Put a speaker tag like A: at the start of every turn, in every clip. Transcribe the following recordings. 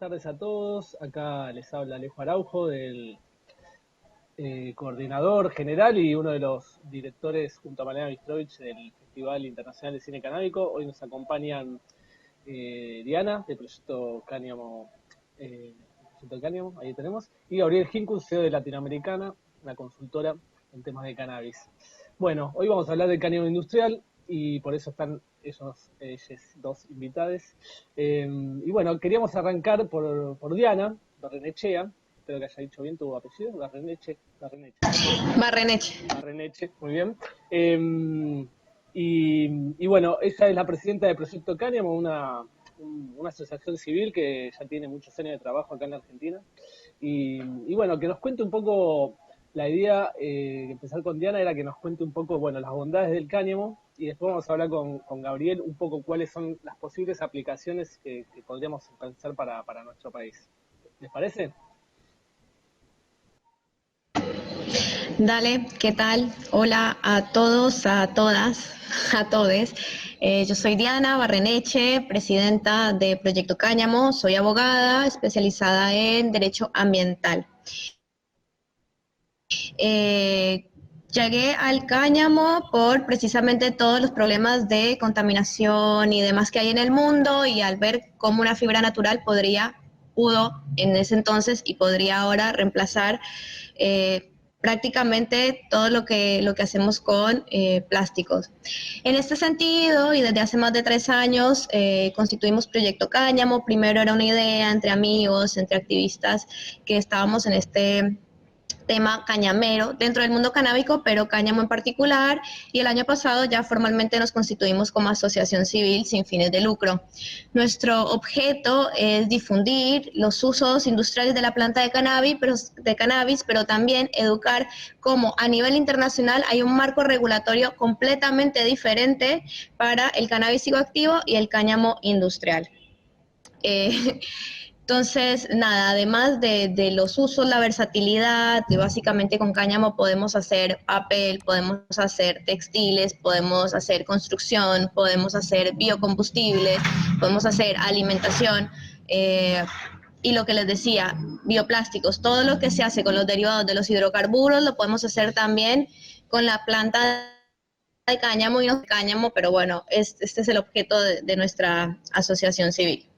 A: tardes a todos. Acá les habla Alejo Araujo, del coordinador general y uno de los directores, junto a Malena Bistrovich, del Festival Internacional de Cine Canábico. Hoy nos acompañan Diana, del Proyecto Cáñamo, ahí tenemos, y Gabriel Gincus, CEO de Latinoamericana, una consultora en temas de cannabis. Bueno, hoy vamos a hablar del cáñamo industrial y por eso están ellos dos invitados. Y bueno, queríamos arrancar por Diana Barrenechea, espero que haya dicho bien tu apellido, Barreneche. Barreneche, muy bien. Y bueno, ella es la presidenta del Proyecto Cáñamo, una asociación civil que ya tiene muchos años de trabajo acá en la Argentina. Y bueno, que nos cuente un poco, la idea de empezar con Diana era que nos cuente un poco, bueno, las bondades del cáñamo, y después vamos a hablar con Gabriel un poco cuáles son las posibles aplicaciones que podríamos pensar para nuestro país. ¿Les parece?
B: Dale, ¿qué tal? Hola a todos, a todas, a todes. Yo soy Diana Barreneche, presidenta de Proyecto Cáñamo, soy abogada especializada en Derecho Ambiental. Llegué al cáñamo por precisamente todos los problemas de contaminación y demás que hay en el mundo, y al ver cómo una fibra natural pudo en ese entonces y podría ahora reemplazar prácticamente todo lo que hacemos con plásticos. En este sentido, y desde hace más de 3 años, constituimos Proyecto Cáñamo. Primero era una idea entre amigos, entre activistas que estábamos en este tema cañamero dentro del mundo canábico, pero cáñamo en particular, y el año pasado ya formalmente nos constituimos como asociación civil sin fines de lucro. Nuestro objeto es difundir los usos industriales de la planta de cannabis, pero también educar cómo a nivel internacional hay un marco regulatorio completamente diferente para el cannabis psicoactivo y el cáñamo industrial. Entonces, nada, además de los usos, la versatilidad, que básicamente con cáñamo podemos hacer papel, podemos hacer textiles, podemos hacer construcción, podemos hacer biocombustibles, podemos hacer alimentación, y lo que les decía, bioplásticos, todo lo que se hace con los derivados de los hidrocarburos lo podemos hacer también con la planta de cáñamo y no cáñamo, pero bueno, este es el objeto de nuestra asociación civil.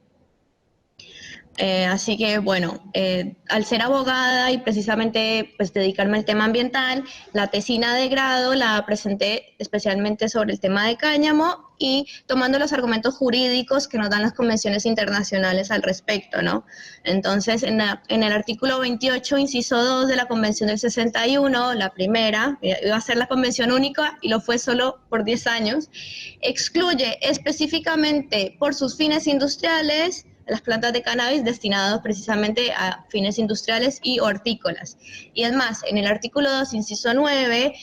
B: Así que bueno, al ser abogada y precisamente pues dedicarme al tema ambiental, la tesina de grado la presenté especialmente sobre el tema de cáñamo y tomando los argumentos jurídicos que nos dan las convenciones internacionales al respecto, ¿no? Entonces, en el artículo 28, inciso 2 de la Convención del 61, la primera, iba a ser la convención única y lo fue solo por 10 años, excluye específicamente por sus fines industriales las plantas de cannabis destinadas precisamente a fines industriales y hortícolas. Y es más, en el artículo 2, inciso 9,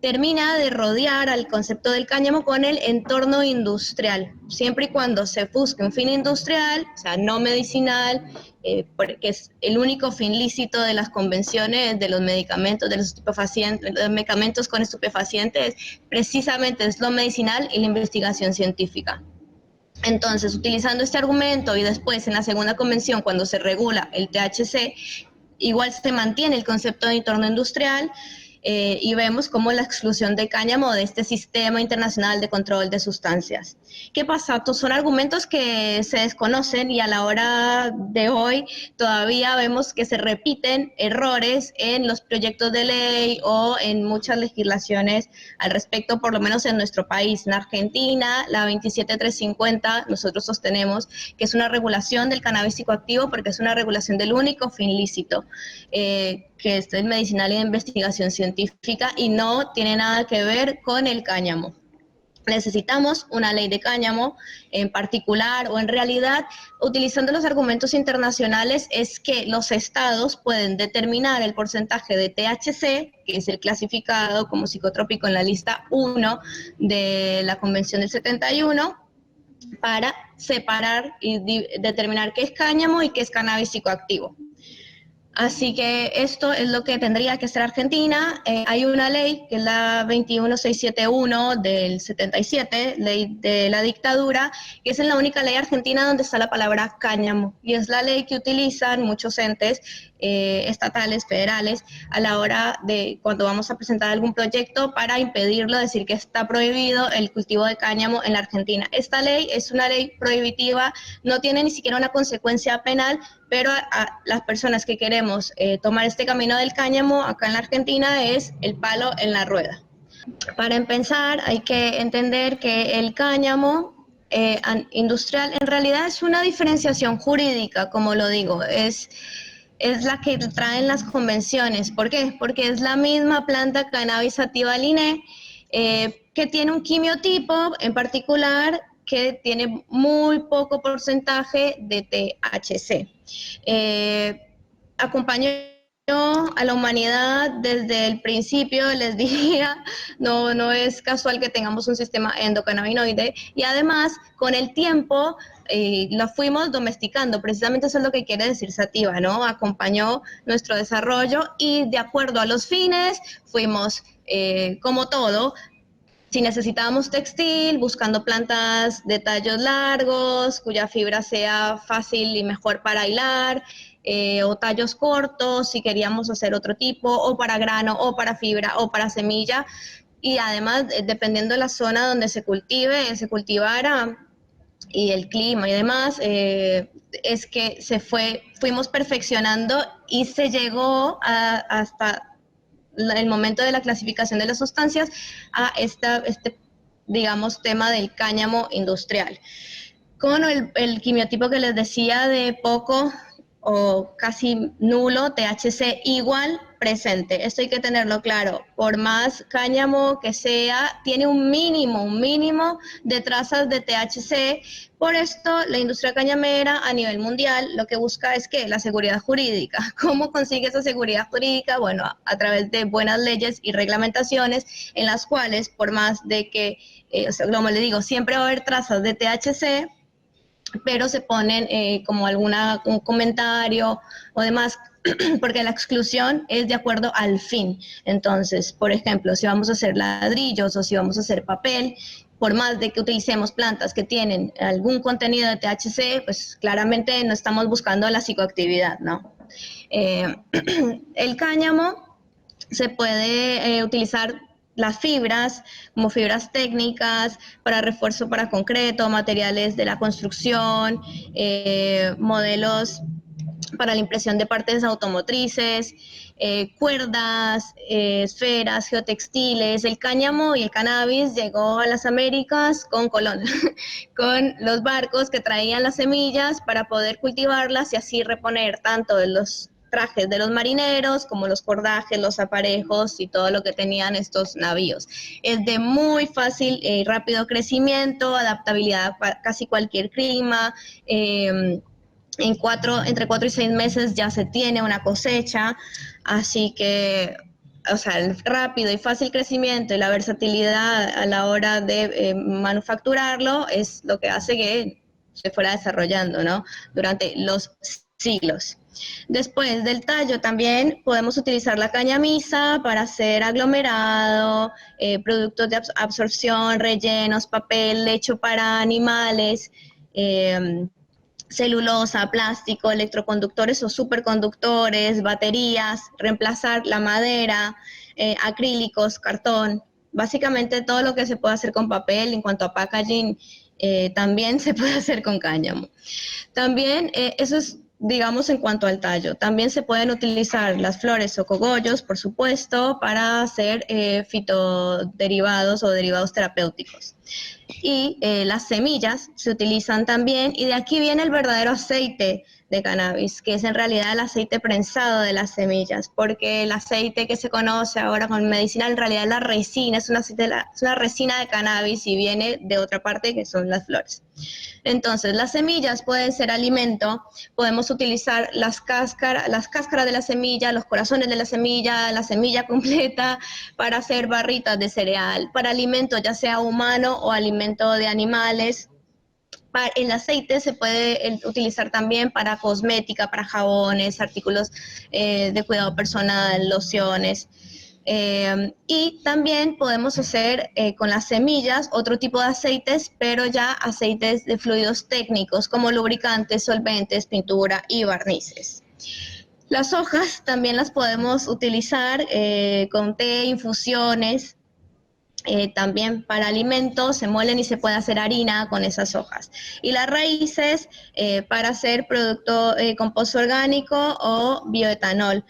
B: termina de rodear al concepto del cáñamo con el entorno industrial, siempre y cuando se busque un fin industrial, o sea, no medicinal, porque es el único fin lícito de las convenciones de los medicamentos, de los estupefacientes, los medicamentos con estupefacientes, precisamente es lo medicinal y la investigación científica. Entonces, utilizando este argumento y después en la segunda convención, cuando se regula el THC, igual se mantiene el concepto de entorno industrial, y vemos como la exclusión de cáñamo de este sistema internacional de control de sustancias. ¿Qué pasa? Son argumentos que se desconocen y a la hora de hoy todavía vemos que se repiten errores en los proyectos de ley o en muchas legislaciones al respecto, por lo menos en nuestro país. En Argentina, la 27350, nosotros sostenemos que es una regulación del cannabis psicoactivo porque es una regulación del único fin lícito, que es el medicinal y de investigación científica, y no tiene nada que ver con el cáñamo. Necesitamos una ley de cáñamo en particular, o en realidad, utilizando los argumentos internacionales, es que los estados pueden determinar el porcentaje de THC, que es el clasificado como psicotrópico en la lista 1 de la Convención del 71, para separar y determinar qué es cáñamo y qué es cannabis psicoactivo. Así que esto es lo que tendría que hacer Argentina. Hay una ley, que es la 21671 del 77, ley de la dictadura, que es la única ley argentina donde está la palabra cáñamo. Y es la ley que utilizan muchos entes estatales, federales, a la hora de cuando vamos a presentar algún proyecto para impedirlo, decir que está prohibido el cultivo de cáñamo en la Argentina. Esta ley es una ley prohibitiva, no tiene ni siquiera una consecuencia penal, pero a las personas que queremos tomar este camino del cáñamo acá en la Argentina es el palo en la rueda. Para empezar, hay que entender que el cáñamo industrial en realidad es una diferenciación jurídica, como lo digo, es la que traen las convenciones. ¿Por qué? Porque es la misma planta Cannabis sativa linea que tiene un quimiotipo en particular que tiene muy poco porcentaje de THC. Acompañó a la humanidad desde el principio, les diría, no es casual que tengamos un sistema endocannabinoide, y además con el tiempo la fuimos domesticando, precisamente eso es lo que quiere decir sativa, ¿no? Acompañó nuestro desarrollo y de acuerdo a los fines fuimos, como todo, si necesitábamos textil, buscando plantas de tallos largos, cuya fibra sea fácil y mejor para hilar, o tallos cortos, si queríamos hacer otro tipo, o para grano, o para fibra, o para semilla. Y además, dependiendo de la zona donde se cultive, se cultivara, y el clima y demás, es que fuimos perfeccionando y se llegó hasta el momento de la clasificación de las sustancias a este, digamos, tema del cáñamo industrial. Con el quimiotipo que les decía de poco o casi nulo THC igual presente. Esto hay que tenerlo claro. Por más cáñamo que sea, tiene un mínimo de trazas de THC. Por esto, la industria cañamera a nivel mundial lo que busca es que la seguridad jurídica. ¿Cómo consigue esa seguridad jurídica? Bueno, a través de buenas leyes y reglamentaciones en las cuales, por más de que, o sea, como le digo, siempre va a haber trazas de THC, pero se ponen como un comentario o demás, porque la exclusión es de acuerdo al fin. Entonces, por ejemplo, si vamos a hacer ladrillos o si vamos a hacer papel, por más de que utilicemos plantas que tienen algún contenido de THC, pues claramente no estamos buscando la psicoactividad, ¿no? El cáñamo se puede utilizar las fibras, como fibras técnicas, para refuerzo para concreto, materiales de la construcción, modelos para la impresión de partes automotrices, cuerdas, esferas, geotextiles. El cáñamo y el cannabis llegó a las Américas con Colón, con los barcos que traían las semillas para poder cultivarlas y así reponer tanto de los trajes de los marineros, como los cordajes, los aparejos y todo lo que tenían estos navíos. Es de muy fácil y rápido crecimiento, adaptabilidad a casi cualquier clima. Entre 4 y 6 meses ya se tiene una cosecha, así que, o sea, el rápido y fácil crecimiento y la versatilidad a la hora de manufacturarlo es lo que hace que se fuera desarrollando, ¿no? Durante los siglos. Después del tallo también podemos utilizar la cañamisa para hacer aglomerado, productos de absorción, rellenos, papel hecho para animales, celulosa, plástico, electroconductores o superconductores, baterías, reemplazar la madera, acrílicos, cartón, básicamente todo lo que se puede hacer con papel en cuanto a packaging también se puede hacer con cáñamo. También eso es, digamos, en cuanto al tallo. También se pueden utilizar las flores o cogollos, por supuesto, para hacer fitoderivados o derivados terapéuticos. Y las semillas se utilizan también, y de aquí viene el verdadero aceite de cannabis, que es en realidad el aceite prensado de las semillas, porque el aceite que se conoce ahora con medicina, en realidad la resina, es una resina de cannabis y viene de otra parte que son las flores. Entonces, las semillas pueden ser alimento, podemos utilizar las cáscaras de la semilla, los corazones de la semilla completa para hacer barritas de cereal, para alimento ya sea humano o alimento de animales. El aceite se puede utilizar también para cosmética, para jabones, artículos de cuidado personal, lociones. Y también podemos hacer con las semillas otro tipo de aceites, pero ya aceites de fluidos técnicos como lubricantes, solventes, pintura y barnices. Las hojas también las podemos utilizar con té, infusiones. También para alimentos se muelen y se puede hacer harina con esas hojas. Y las raíces para hacer producto composto orgánico o bioetanol.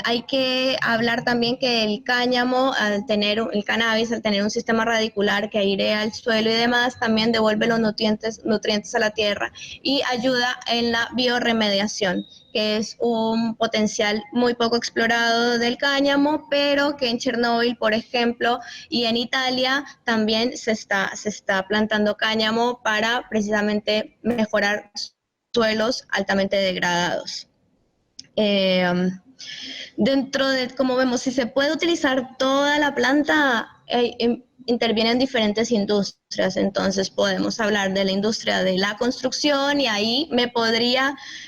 B: Hay que hablar también que el cáñamo, el cannabis, al tener un sistema radicular que airea el suelo y demás, también devuelve los nutrientes a la tierra y ayuda en la bioremediación, que es un potencial muy poco explorado del cáñamo, pero que en Chernóbil, por ejemplo, y en Italia también se está plantando cáñamo para precisamente mejorar suelos altamente degradados. Dentro de, como vemos, si se puede utilizar toda la planta, intervienen diferentes industrias, entonces podemos hablar de la industria de la construcción y ahí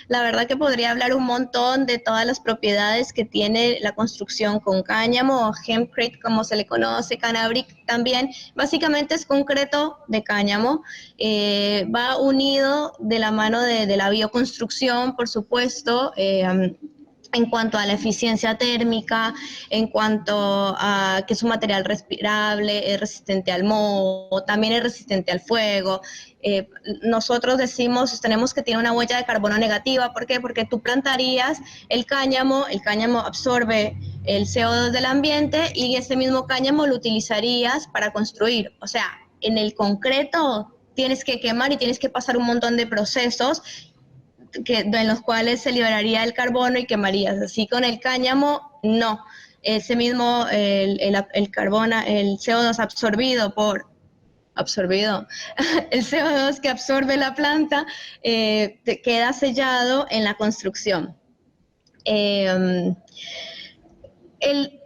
B: la verdad que podría hablar un montón de todas las propiedades que tiene la construcción con cáñamo o hempcrete, como se le conoce, cannabric también. Básicamente es concreto de cáñamo, va unido de la mano de la bioconstrucción, por supuesto, en cuanto a la eficiencia térmica, en cuanto a que es un material respirable, es resistente al moho, también es resistente al fuego. Nosotros tenemos que tiene una huella de carbono negativa. ¿Por qué? Porque tú plantarías el cáñamo absorbe el CO2 del ambiente y ese mismo cáñamo lo utilizarías para construir. O sea, en el concreto tienes que quemar y tienes que pasar un montón de procesos en los cuales se liberaría el carbono y quemarías. Así con el cáñamo, no. Ese mismo, el CO2 el CO2 que absorbe la planta queda sellado en la construcción.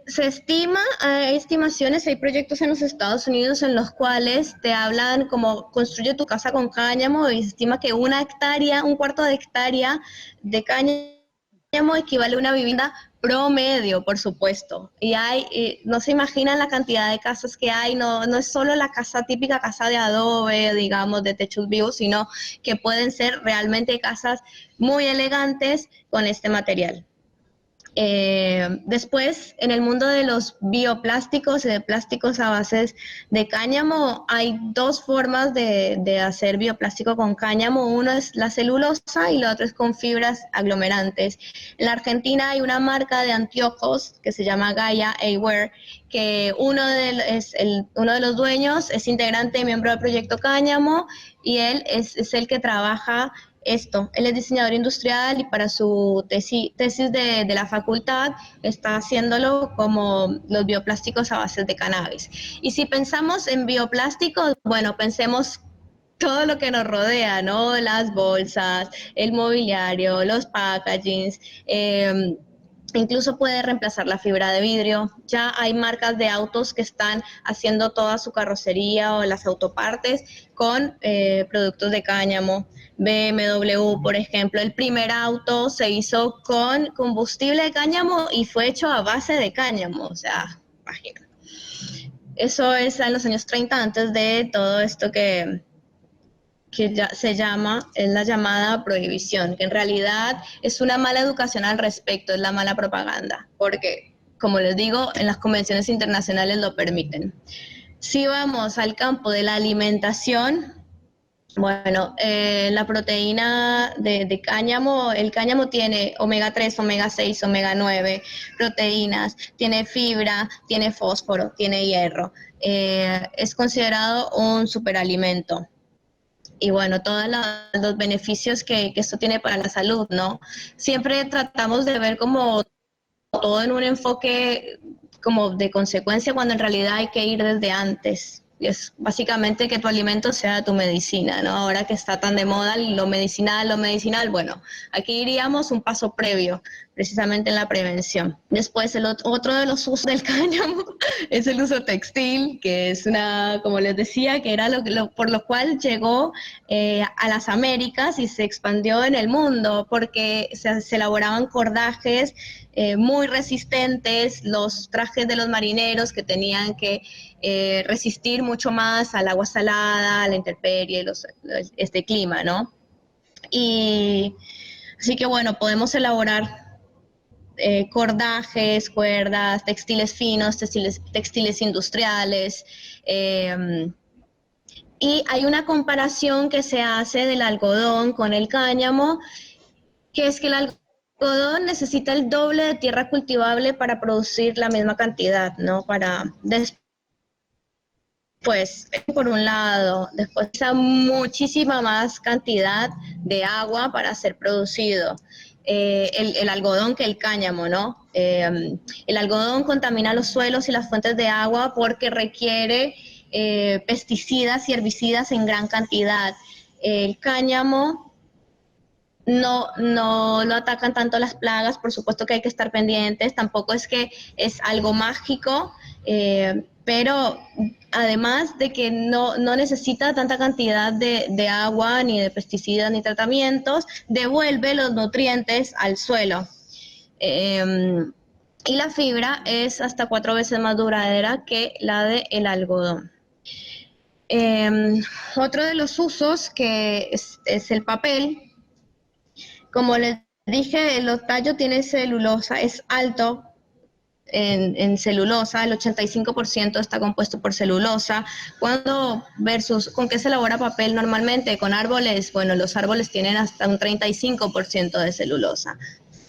B: Se estima, hay estimaciones, hay proyectos en los Estados Unidos en los cuales te hablan como construye tu casa con cáñamo y se estima que un cuarto de hectárea de cáñamo equivale a una vivienda promedio, por supuesto. Y no se imaginan la cantidad de casas que hay, no es solo la típica casa de adobe, digamos, de techos vivos, sino que pueden ser realmente casas muy elegantes con este material. Después, en el mundo de los bioplásticos y de plásticos a bases de cáñamo, hay dos formas de hacer bioplástico con cáñamo. Uno es la celulosa y la otra es con fibras aglomerantes. En la Argentina hay una marca de anteojos que se llama Gaia Eyewear, que uno de los dueños es integrante y miembro del proyecto Cáñamo y él es el que trabaja esto. Él es diseñador industrial y para su tesis de la facultad está haciéndolo como los bioplásticos a base de cannabis. Y si pensamos en bioplásticos, bueno, pensemos todo lo que nos rodea, ¿no? Las bolsas, el mobiliario, los packagings, incluso puede reemplazar la fibra de vidrio. Ya hay marcas de autos que están haciendo toda su carrocería o las autopartes con productos de cáñamo. BMW, por ejemplo, el primer auto se hizo con combustible de cáñamo y fue hecho a base de cáñamo. O sea, imagínate. Eso es en los años 30, antes de todo esto que ya es la llamada prohibición, que en realidad es una mala educación al respecto, es la mala propaganda, porque, como les digo, en las convenciones internacionales lo permiten. Si vamos al campo de la alimentación, bueno, la proteína de cáñamo, el cáñamo tiene omega 3, omega 6, omega 9 proteínas, tiene fibra, tiene fósforo, tiene hierro. Es considerado un superalimento. Y bueno, todos los beneficios que esto tiene para la salud, ¿no? Siempre tratamos de ver como todo en un enfoque como de consecuencia, cuando en realidad hay que ir desde antes. es básicamente que tu alimento sea tu medicina, ¿no? Ahora que está tan de moda lo medicinal, bueno, aquí iríamos un paso previo, precisamente en la prevención. Después, otro de los usos del cáñamo es el uso textil, que es como les decía, que era por lo cual llegó a las Américas y se expandió en el mundo, porque se elaboraban cordajes muy resistentes, los trajes de los marineros que tenían que resistir mucho más al agua salada, a la intemperie, este clima, ¿no? Y así que bueno, podemos elaborar cordajes, cuerdas, textiles finos, textiles industriales. Y hay una comparación que se hace del algodón con el cáñamo, que es que el algodón necesita el doble de tierra cultivable para producir la misma cantidad, ¿no? Pues, por un lado, después muchísima más cantidad de agua para ser producido. El algodón que el cáñamo, ¿no? El algodón contamina los suelos y las fuentes de agua porque requiere pesticidas y herbicidas en gran cantidad. El cáñamo no lo atacan tanto las plagas, por supuesto que hay que estar pendientes, tampoco es que es algo mágico, pero además de que no necesita tanta cantidad de agua, ni de pesticidas, ni tratamientos, devuelve los nutrientes al suelo. Y la fibra es hasta 4 veces más duradera que la del algodón. Otro de los usos que es el papel. Como les dije, el tallo tiene celulosa, es alto en celulosa, el 85% está compuesto por celulosa. ¿Con qué se elabora papel normalmente? Con árboles, bueno, los árboles tienen hasta un 35% de celulosa.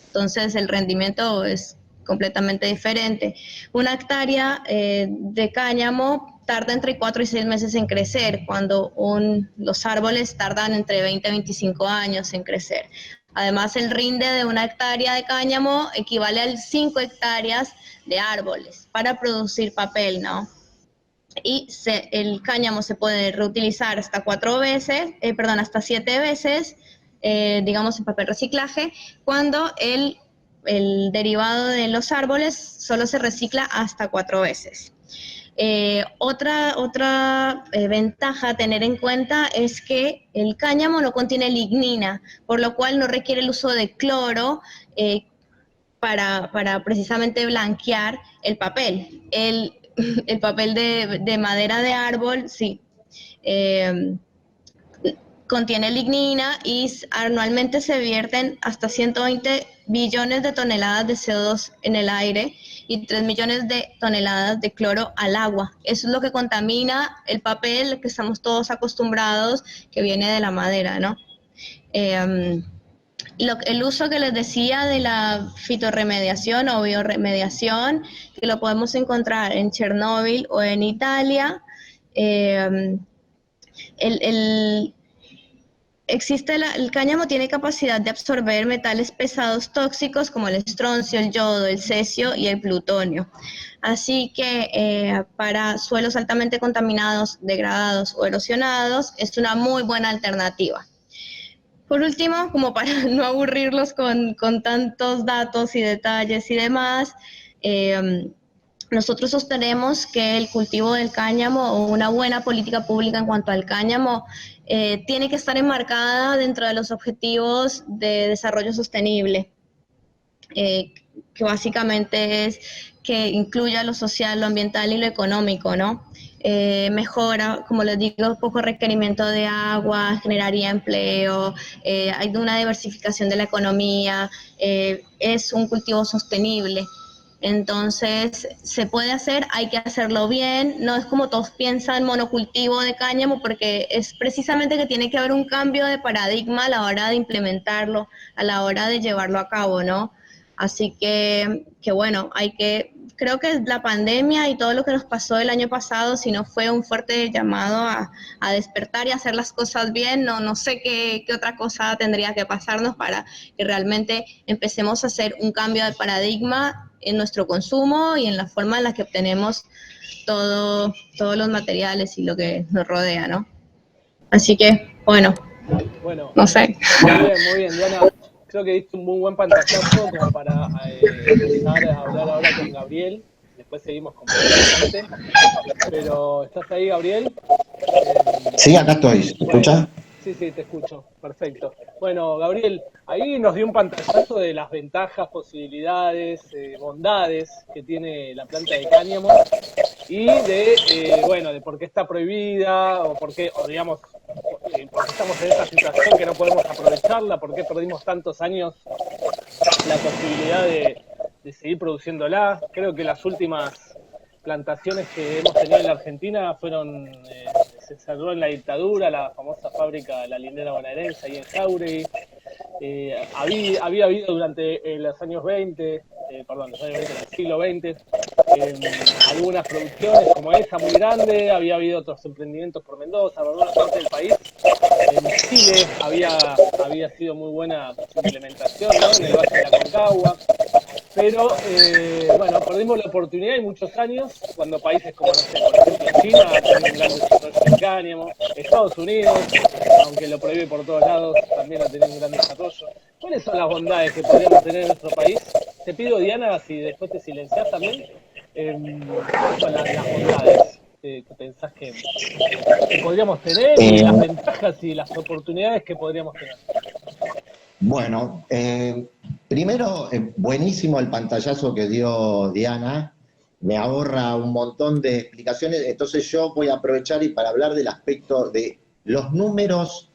B: Entonces el rendimiento es completamente diferente. Una hectárea de cáñamo tarda entre 4 y 6 meses en crecer, cuando los árboles tardan entre 20 y 25 años en crecer. Además, el rinde de una hectárea de cáñamo equivale a 5 hectáreas de árboles para producir papel, ¿no? Y el cáñamo se puede reutilizar hasta 7 veces, digamos en papel reciclaje, cuando el derivado de los árboles solo se recicla hasta 4 veces. Otra ventaja a tener en cuenta es que el cáñamo no contiene lignina, por lo cual no requiere el uso de cloro para precisamente blanquear el papel. El papel de madera de árbol, sí, contiene lignina y anualmente se vierten hasta 120 billones de toneladas de CO2 en el aire y 3 millones de toneladas de cloro al agua. Eso es lo que contamina el papel que estamos todos acostumbrados, que viene de la madera, ¿no? El uso que les decía de la fitorremediación o biorremediación, que lo podemos encontrar en Chernóbil o en Italia. El cáñamo tiene capacidad de absorber metales pesados tóxicos como el estroncio, el yodo, el cesio y el plutonio. Así que para suelos altamente contaminados, degradados o erosionados es una muy buena alternativa. Por último, como para no aburrirlos con tantos datos y detalles y demás, nosotros sostenemos que el cultivo del cáñamo o una buena política pública en cuanto al cáñamo tiene que estar enmarcada dentro de los objetivos de desarrollo sostenible, que básicamente es que incluya lo social, lo ambiental y lo económico, ¿no? Mejora, como les digo, poco requerimiento de agua, generaría empleo, hay una diversificación de la economía, es un cultivo sostenible. Entonces, se puede hacer, hay que hacerlo bien, no es como todos piensan monocultivo de cáñamo, porque es precisamente que tiene que haber un cambio de paradigma a la hora de implementarlo, a la hora de llevarlo a cabo, ¿no? Así que bueno, hay que creo que la pandemia y todo lo que nos pasó el año pasado, si no fue un fuerte llamado a despertar y hacer las cosas bien, no sé qué otra cosa tendría que pasarnos para que realmente empecemos a hacer un cambio de paradigma en nuestro consumo y en la forma en la que obtenemos todos los materiales y lo que nos rodea, ¿no? Así que, bueno,
A: Bueno,
B: no sé.
A: muy bien, Diana. Creo que diste un muy buen pantallazo como para empezar a hablar ahora con Gabriel. Después seguimos con más adelante. Pero, ¿estás ahí, Gabriel?
C: Sí, acá estoy. ¿Me
A: Bueno,
C: escuchas?
A: sí, te escucho. Perfecto. Bueno, Gabriel, ahí nos dio un pantallazo de las ventajas, posibilidades, bondades que tiene la planta de cáñamo y bueno, de por qué está prohibida o por qué, o digamos, por qué estamos en esta situación que no podemos aprovecharla, por qué perdimos tantos años la posibilidad de seguir produciéndola. Creo que las últimas plantaciones que hemos tenido en la Argentina se cerró en la dictadura, la famosa fábrica La Lindera Bonaerense ahí en Jauregui. Había habido durante los años 20, los años 20 del siglo XX, algunas producciones como esa muy grande, había habido otros emprendimientos por Mendoza, por alguna parte del país. En Chile había sido muy buena su implementación, ¿no? En el Valle de la Concagua. Pero, bueno, perdimos la oportunidad y muchos años cuando países como, no sé, por ejemplo, China ha tenido un gran desarrollo del cáñamo, Estados Unidos, aunque lo prohíbe por todos lados, también ha tenido un gran desarrollo. ¿Cuáles son las bondades que podríamos tener en nuestro país? Te pido, Diana, si después te silenciás también, ¿cuáles son las bondades que pensás que podríamos tener y las
C: Eh,
A: ventajas y las oportunidades que podríamos tener?
C: bueno, primero, buenísimo el pantallazo que dio Diana. Me ahorra un montón de explicaciones. Entonces yo voy a aprovechar y para hablar del aspecto de los números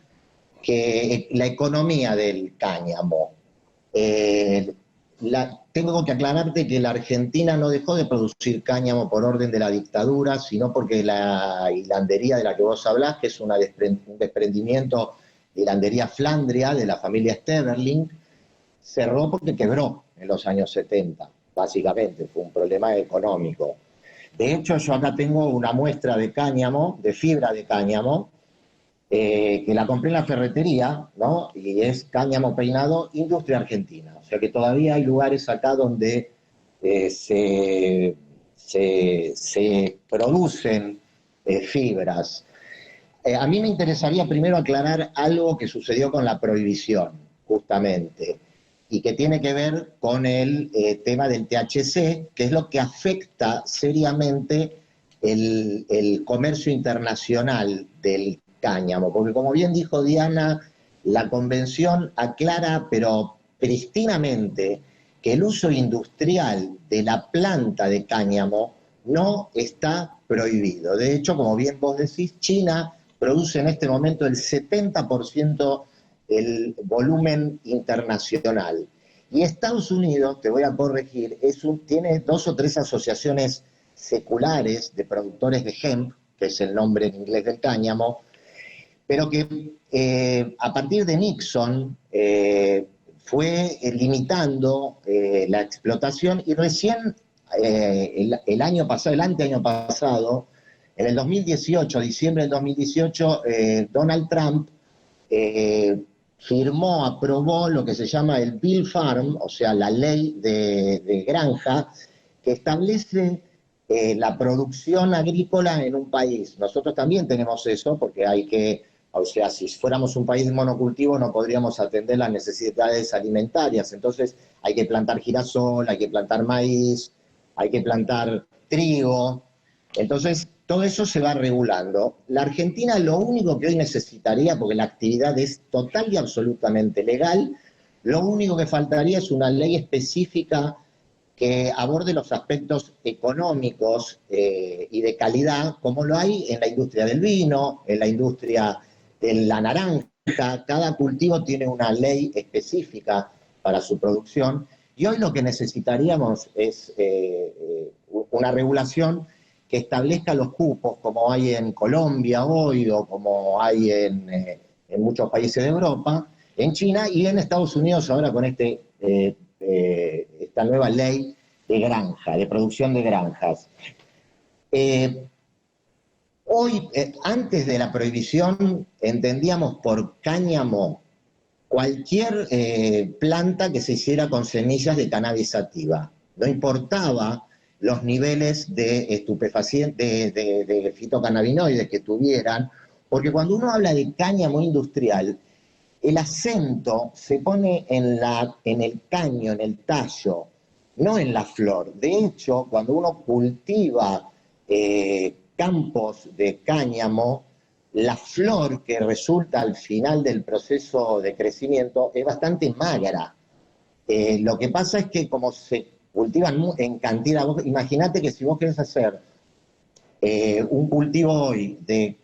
C: que la economía del cáñamo. Eh, Tengo que aclararte que la Argentina no dejó de producir cáñamo por orden de la dictadura, sino porque la hilandería de la que vos hablás, que es un desprendimiento de hilandería Flandria de la familia Steverling, cerró porque quebró en los años 70, básicamente, fue un problema económico. De hecho, yo acá tengo una muestra de cáñamo, de fibra de cáñamo, que la compré en la ferretería, ¿no? Y es cáñamo peinado, industria argentina. O sea que todavía hay lugares acá donde se producen fibras. A mí me interesaría primero aclarar algo que sucedió con la prohibición, justamente, y que tiene que ver con el tema del THC, que es lo que afecta seriamente el comercio internacional del cáñamo, porque como bien dijo Diana, la convención aclara, pero pristinamente, que el uso industrial de la planta de cáñamo no está prohibido. De hecho, como bien vos decís, China produce en este momento el 70% del volumen internacional. Y Estados Unidos, te voy a corregir, tiene 2 o 3 asociaciones seculares de productores de hemp, que es el nombre en inglés del cáñamo, pero que a partir de Nixon fue limitando la explotación y recién el año pasado, el anteaño pasado, en el 2018, diciembre del 2018, Donald Trump aprobó lo que se llama el Bill Farm, o sea, la ley de granja, que establece la producción agrícola en un país. Nosotros también tenemos eso, porque o sea, si fuéramos un país de monocultivo no podríamos atender las necesidades alimentarias. Entonces hay que plantar girasol, hay que plantar maíz, hay que plantar trigo. Entonces todo eso se va regulando. La Argentina lo único que hoy necesitaría, porque la actividad es total y absolutamente legal, lo único que faltaría es una ley específica que aborde los aspectos económicos y de calidad, como lo hay en la industria del vino, en la industria de la naranja. Cada cultivo tiene una ley específica para su producción, y hoy lo que necesitaríamos es una regulación que establezca los cupos, como hay en Colombia hoy, o como hay en muchos países de Europa, en China y en Estados Unidos ahora con esta nueva ley granja, de producción de granjas. Hoy, antes de la prohibición, entendíamos por cáñamo cualquier planta que se hiciera con semillas de cannabis sativa. No importaba los niveles de estupefacientes, de fitocannabinoides que tuvieran, porque cuando uno habla de cáñamo industrial, el acento se pone en el caño, en el tallo, no en la flor. De hecho, cuando uno cultiva campos de cáñamo, la flor que resulta al final del proceso de crecimiento es bastante magra. Lo que pasa es que como se cultivan en cantidad, imagínate que si vos querés hacer un cultivo hoy de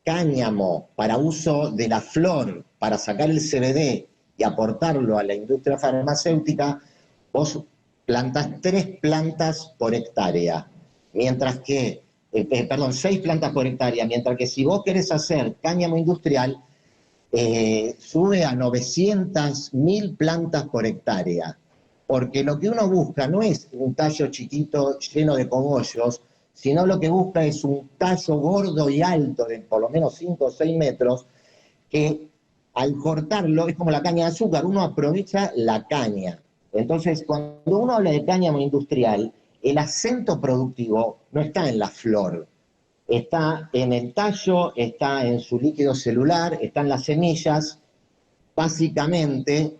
C: cáñamo para uso de la flor, para sacar el CBD y aportarlo a la industria farmacéutica, vos plantás 3 plantas por hectárea, mientras que, 6 plantas por hectárea, mientras que si vos querés hacer cáñamo industrial, sube a 900.000 plantas por hectárea, porque lo que uno busca no es un tallo chiquito lleno de cogollos, sino lo que busca es un tallo gordo y alto de por lo menos 5 o 6 metros, que al cortarlo es como la caña de azúcar, uno aprovecha la caña. Entonces, cuando uno habla de cáñamo industrial, el acento productivo no está en la flor, está en el tallo, está en su líquido celular, está en las semillas, básicamente,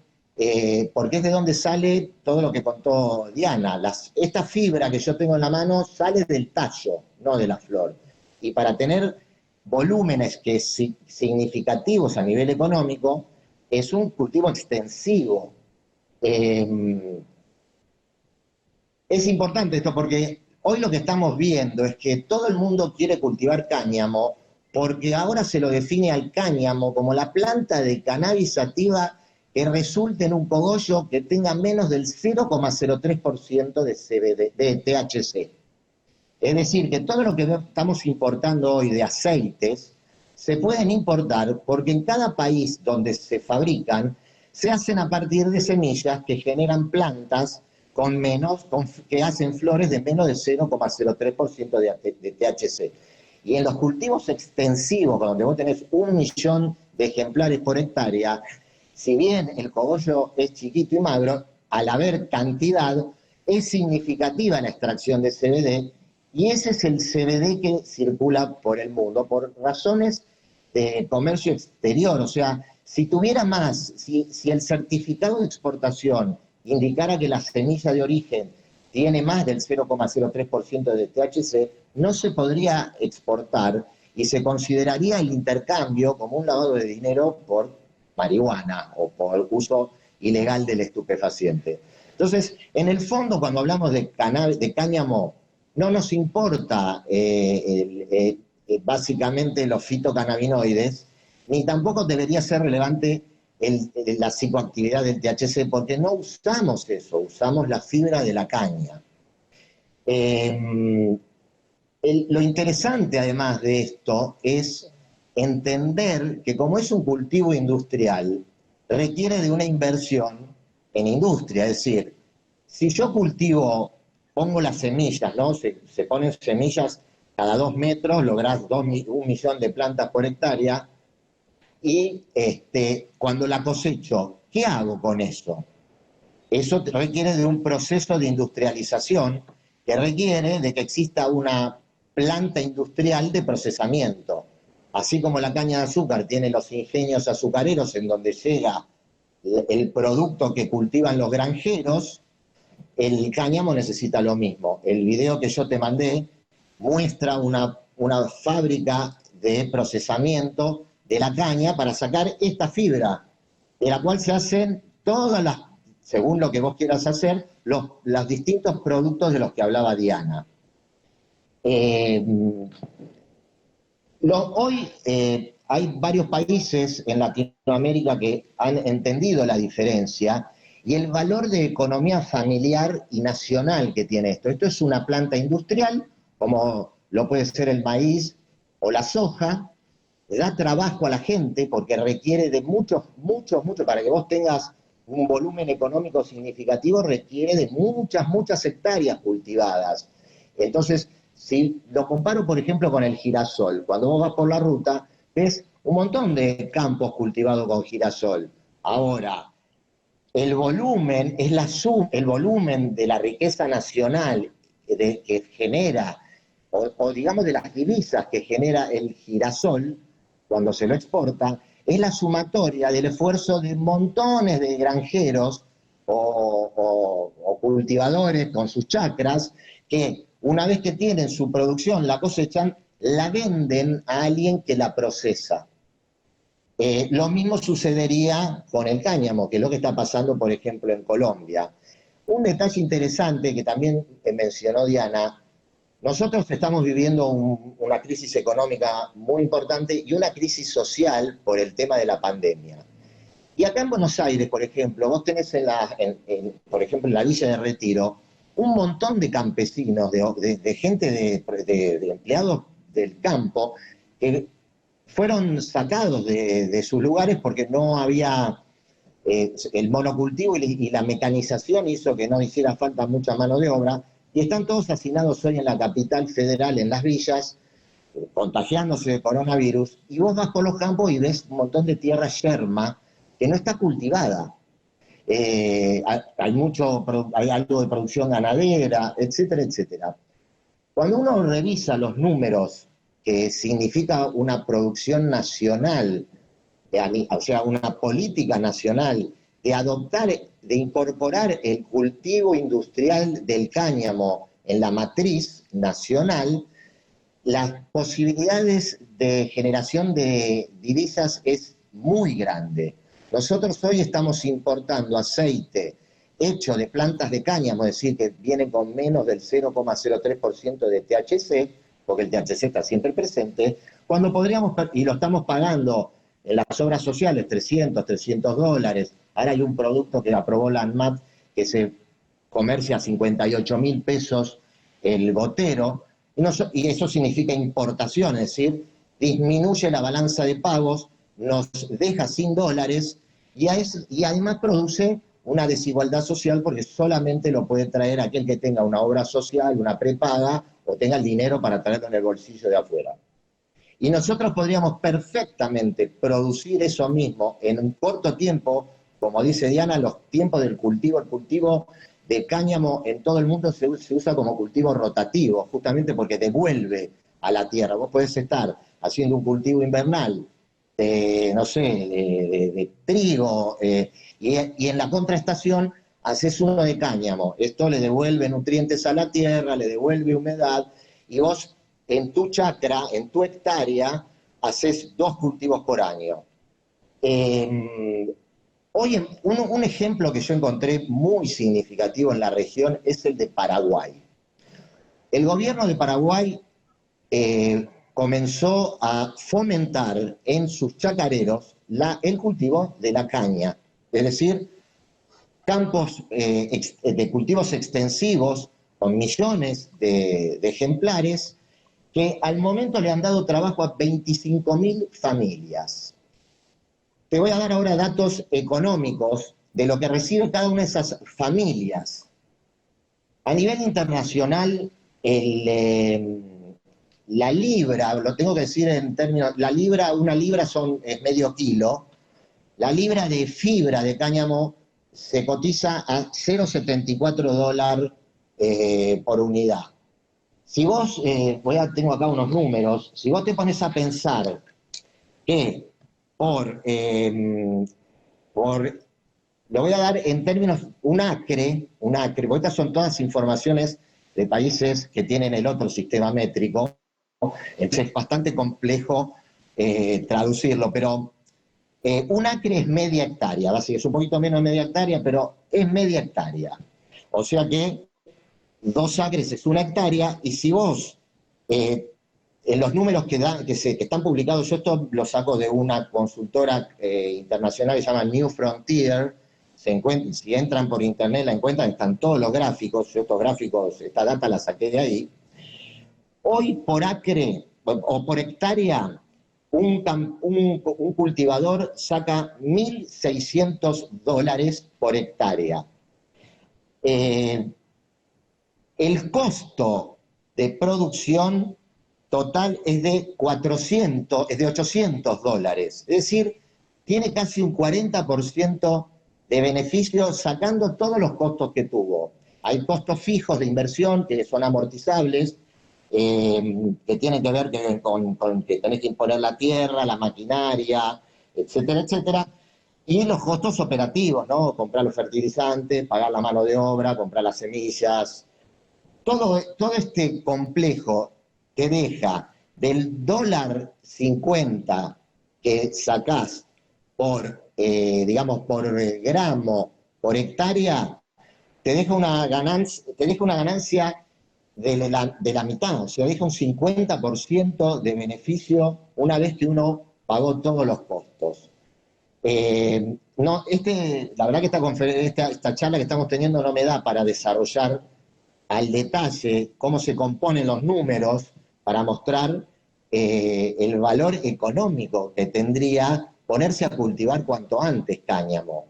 C: porque es de donde sale todo lo que contó Diana. Esta fibra que yo tengo en la mano sale del tallo, no de la flor. Y para tener volúmenes que significativos a nivel económico, es un cultivo extensivo. Es importante esto porque hoy lo que estamos viendo es que todo el mundo quiere cultivar cáñamo porque ahora se lo define al cáñamo como la planta de cannabis sativa que resulte en un cogollo que tenga menos del 0,03% de CBD, de THC. Es decir, que todo lo que estamos importando hoy de aceites se pueden importar porque en cada país donde se fabrican se hacen a partir de semillas que generan plantas que hacen flores de menos de 0,03% de THC. Y en los cultivos extensivos, donde vos tenés 1 millón de ejemplares por hectárea, si bien el cogollo es chiquito y magro, al haber cantidad, es significativa la extracción de CBD, y ese es el CBD que circula por el mundo, por razones de comercio exterior. O sea, si tuviera más, si el certificado de exportación indicara que la semilla de origen tiene más del 0,03% de THC, no se podría exportar y se consideraría el intercambio como un lavado de dinero por marihuana o por uso ilegal del estupefaciente. Entonces, en el fondo, cuando hablamos de cáñamo, no nos importa básicamente los fitocannabinoides, ni tampoco debería ser relevante la psicoactividad del THC, porque no usamos eso, usamos la fibra de la caña. Lo interesante, además de esto, es entender que como es un cultivo industrial, requiere de una inversión en industria. Es decir, si yo pongo las semillas, ¿no? Se ponen semillas cada 2 metros, lográs 1 millón de plantas por hectárea, y cuando la cosecho, ¿qué hago con eso? Eso requiere de un proceso de industrialización que requiere de que exista una planta industrial de procesamiento. Así como la caña de azúcar tiene los ingenios azucareros en donde llega el producto que cultivan los granjeros, el cáñamo necesita lo mismo. El video que yo te mandé muestra una fábrica de procesamiento de la caña para sacar esta fibra, de la cual se hacen todas las, según lo que vos quieras hacer, los distintos productos de los que hablaba Diana. Hoy hay varios países en Latinoamérica que han entendido la diferencia y el valor de economía familiar y nacional que tiene esto. Esto es una planta industrial, como lo puede ser el maíz o la soja, le da trabajo a la gente porque requiere de mucho, para que vos tengas un volumen económico significativo requiere de muchas hectáreas cultivadas. Entonces, si lo comparo, por ejemplo, con el girasol, cuando vos vas por la ruta, ves un montón de campos cultivados con girasol. Ahora, el volumen es el volumen de la riqueza nacional que genera, o digamos de las divisas que genera el girasol cuando se lo exporta, es la sumatoria del esfuerzo de montones de granjeros o cultivadores con sus chacras que una vez que tienen su producción, la cosechan, la venden a alguien que la procesa. Lo mismo sucedería con el cáñamo, que es lo que está pasando, por ejemplo, en Colombia. Un detalle interesante que también mencionó Diana, nosotros estamos viviendo una crisis económica muy importante y una crisis social por el tema de la pandemia. Y acá en Buenos Aires, por ejemplo, vos tenés por ejemplo, en la Villa de Retiro, un montón de campesinos, de gente, de empleados del campo, que fueron sacados de sus lugares porque no había el monocultivo y la mecanización hizo que no hiciera falta mucha mano de obra, y están todos hacinados hoy en la capital federal, en las villas, contagiándose de coronavirus, y vos vas por los campos y ves un montón de tierra yerma que no está cultivada. Hay algo de producción ganadera, etcétera, etcétera. Cuando uno revisa los números, que significa una producción nacional, o sea, una política nacional de adoptar, de incorporar el cultivo industrial del cáñamo en la matriz nacional, las posibilidades de generación de divisas es muy grande. Nosotros hoy estamos importando aceite hecho de plantas de cáñamo, es decir, que viene con menos del 0,03% de THC, porque el THC está siempre presente, cuando podríamos, y lo estamos pagando en las obras sociales, $300. Ahora hay un producto que aprobó la ANMAT que se comercia a 58.000 pesos el gotero, y eso significa importación, es decir, disminuye la balanza de pagos, nos deja sin dólares y además produce una desigualdad social porque solamente lo puede traer aquel que tenga una obra social, una prepaga o tenga el dinero para traerlo en el bolsillo de afuera. Y nosotros podríamos perfectamente producir eso mismo en un corto tiempo, como dice Diana, los tiempos del cultivo, el cultivo de cáñamo en todo el mundo se usa como cultivo rotativo, justamente porque devuelve a la tierra. Vos podés estar haciendo un cultivo invernal, no sé, de trigo, y en la contraestación haces uno de cáñamo. Esto le devuelve nutrientes a la tierra, le devuelve humedad, y vos en tu chacra, en tu hectárea, haces 2 cultivos por año. Hoy un ejemplo que yo encontré muy significativo en la región es el de Paraguay. El gobierno de Paraguay comenzó a fomentar en sus chacareros el cultivo de la caña, es decir, campos de cultivos extensivos con millones de ejemplares que al momento le han dado trabajo a 25.000 familias. Te voy a dar ahora datos económicos de lo que recibe cada una de esas familias. A nivel internacional, la libra, lo tengo que decir en términos, una libra es medio kilo, la libra de fibra de cáñamo se cotiza a $0,74 por unidad. Si vos, tengo acá unos números, si vos te pones a pensar que lo voy a dar en términos, un acre, porque estas son todas informaciones de países que tienen el otro sistema métrico, entonces es bastante complejo traducirlo, pero un acre es media hectárea, es un poquito menos de media hectárea, pero es media hectárea. O sea que 2 acres es 1 hectárea, y si vos, en los números que están publicados, yo esto lo saco de una consultora internacional que se llama New Frontier, si entran por internet la encuentran, están todos los gráficos, yo estos gráficos, esta data la saqué de ahí. Hoy por acre o por hectárea, un cultivador saca $1.600 por hectárea. El costo de producción total es de $800, es decir, tiene casi un 40% de beneficio sacando todos los costos que tuvo. Hay costos fijos de inversión que son amortizables, que tienen que ver con que tenés que imponer la tierra, la maquinaria, etcétera, etcétera, y los costos operativos, ¿no? Comprar los fertilizantes, pagar la mano de obra, comprar las semillas. Todo este complejo te deja del $1.50 que sacás por, digamos, por gramo, por hectárea, te deja una ganancia de la mitad, o sea, deja un 50% de beneficio una vez que uno pagó todos los costos. No, la verdad que esta charla que estamos teniendo no me da para desarrollar al detalle cómo se componen los números para mostrar el valor económico que tendría ponerse a cultivar cuanto antes cáñamo.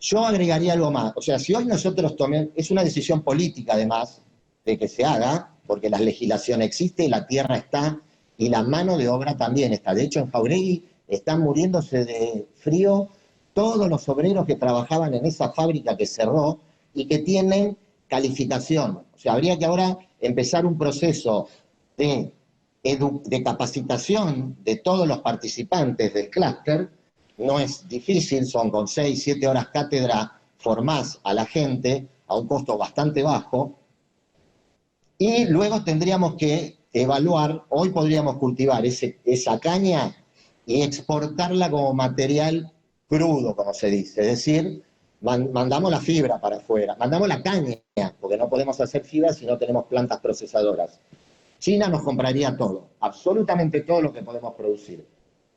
C: Yo agregaría algo más, o sea, si hoy nosotros tomemos, es una decisión política además de que se haga, porque la legislación existe, la tierra está y la mano de obra también está. De hecho, en Jáuregui están muriéndose de frío todos los obreros que trabajaban en esa fábrica que cerró y que tienen calificación. O sea, habría que ahora empezar un proceso de capacitación de todos los participantes del clúster. No es difícil, son con 6, 7 horas cátedra formás a la gente a un costo bastante bajo. Y luego tendríamos que evaluar, hoy podríamos cultivar esa caña y exportarla como material crudo, como se dice. Es decir, mandamos la fibra para afuera, mandamos la caña, porque no podemos hacer fibra si no tenemos plantas procesadoras. China nos compraría todo, absolutamente todo lo que podemos producir.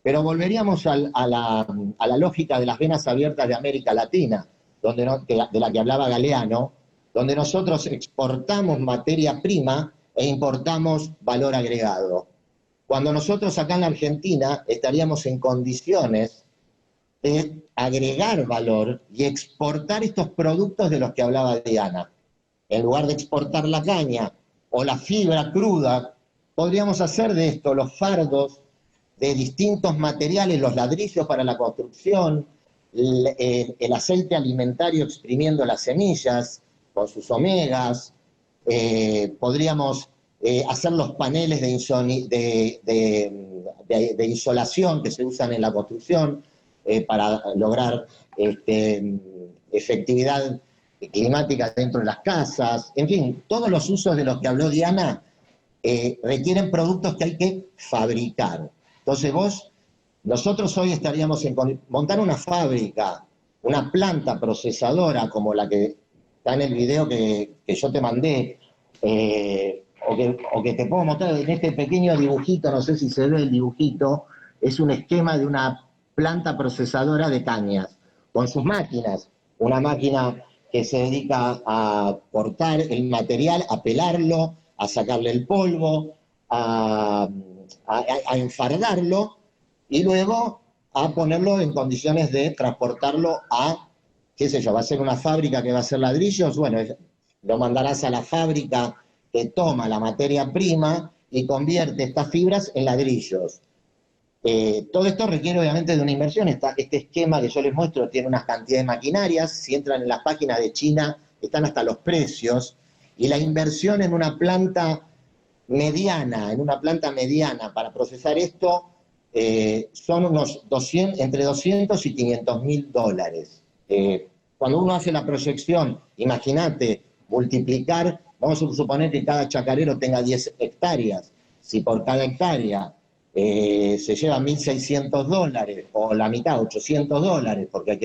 C: Pero volveríamos a la lógica de las venas abiertas de América Latina, de la que hablaba Galeano, donde nosotros exportamos materia prima e importamos valor agregado. Cuando nosotros acá en la Argentina estaríamos en condiciones de agregar valor y exportar estos productos de los que hablaba Diana. En lugar de exportar la caña o la fibra cruda, podríamos hacer de esto los fardos de distintos materiales, los ladrillos para la construcción, el aceite alimentario exprimiendo las semillas con sus omegas, podríamos hacer los paneles de insolación que se usan en la construcción para lograr efectividad climática dentro de las casas. En fin, todos los usos de los que habló Diana requieren productos que hay que fabricar. Entonces nosotros hoy estaríamos en montar una fábrica, una planta procesadora como la que está en el video que yo te mandé, o que te puedo mostrar en este pequeño dibujito, no sé si se ve el dibujito, es un esquema de una planta procesadora de cañas, con sus máquinas, una máquina que se dedica a cortar el material, a pelarlo, a sacarle el polvo, a enfardarlo y luego a ponerlo en condiciones de transportarlo a, qué sé yo, va a ser una fábrica que va a hacer ladrillos, bueno, lo mandarás a la fábrica que toma la materia prima y convierte estas fibras en ladrillos. Todo esto requiere obviamente de una inversión. Este esquema que yo les muestro tiene unas cantidades de maquinarias. Si entran en las páginas de China están hasta los precios, y la inversión en una planta mediana, para procesar esto son entre 200 y 500 mil dólares. Cuando uno hace la proyección, imagínate multiplicar, vamos a suponer que cada chacarero tenga 10 hectáreas, si por cada hectárea se lleva $1.600 o la mitad, $800, porque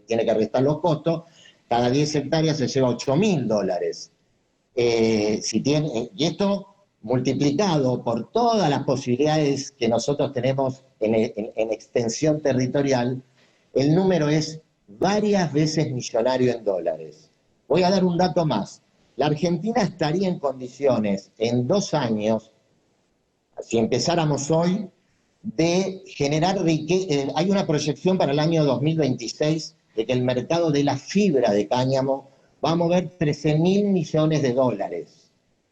C: tiene que restar los costos, cada 10 hectáreas se lleva $8.000. Y esto multiplicado por todas las posibilidades que nosotros tenemos en extensión territorial, el número es varias veces millonario en dólares. Voy a dar un dato más. La Argentina estaría en condiciones, en 2 años, si empezáramos hoy, de generar riqueza. Hay una proyección para el año 2026 de que el mercado de la fibra de cáñamo va a mover 13.000 millones de dólares.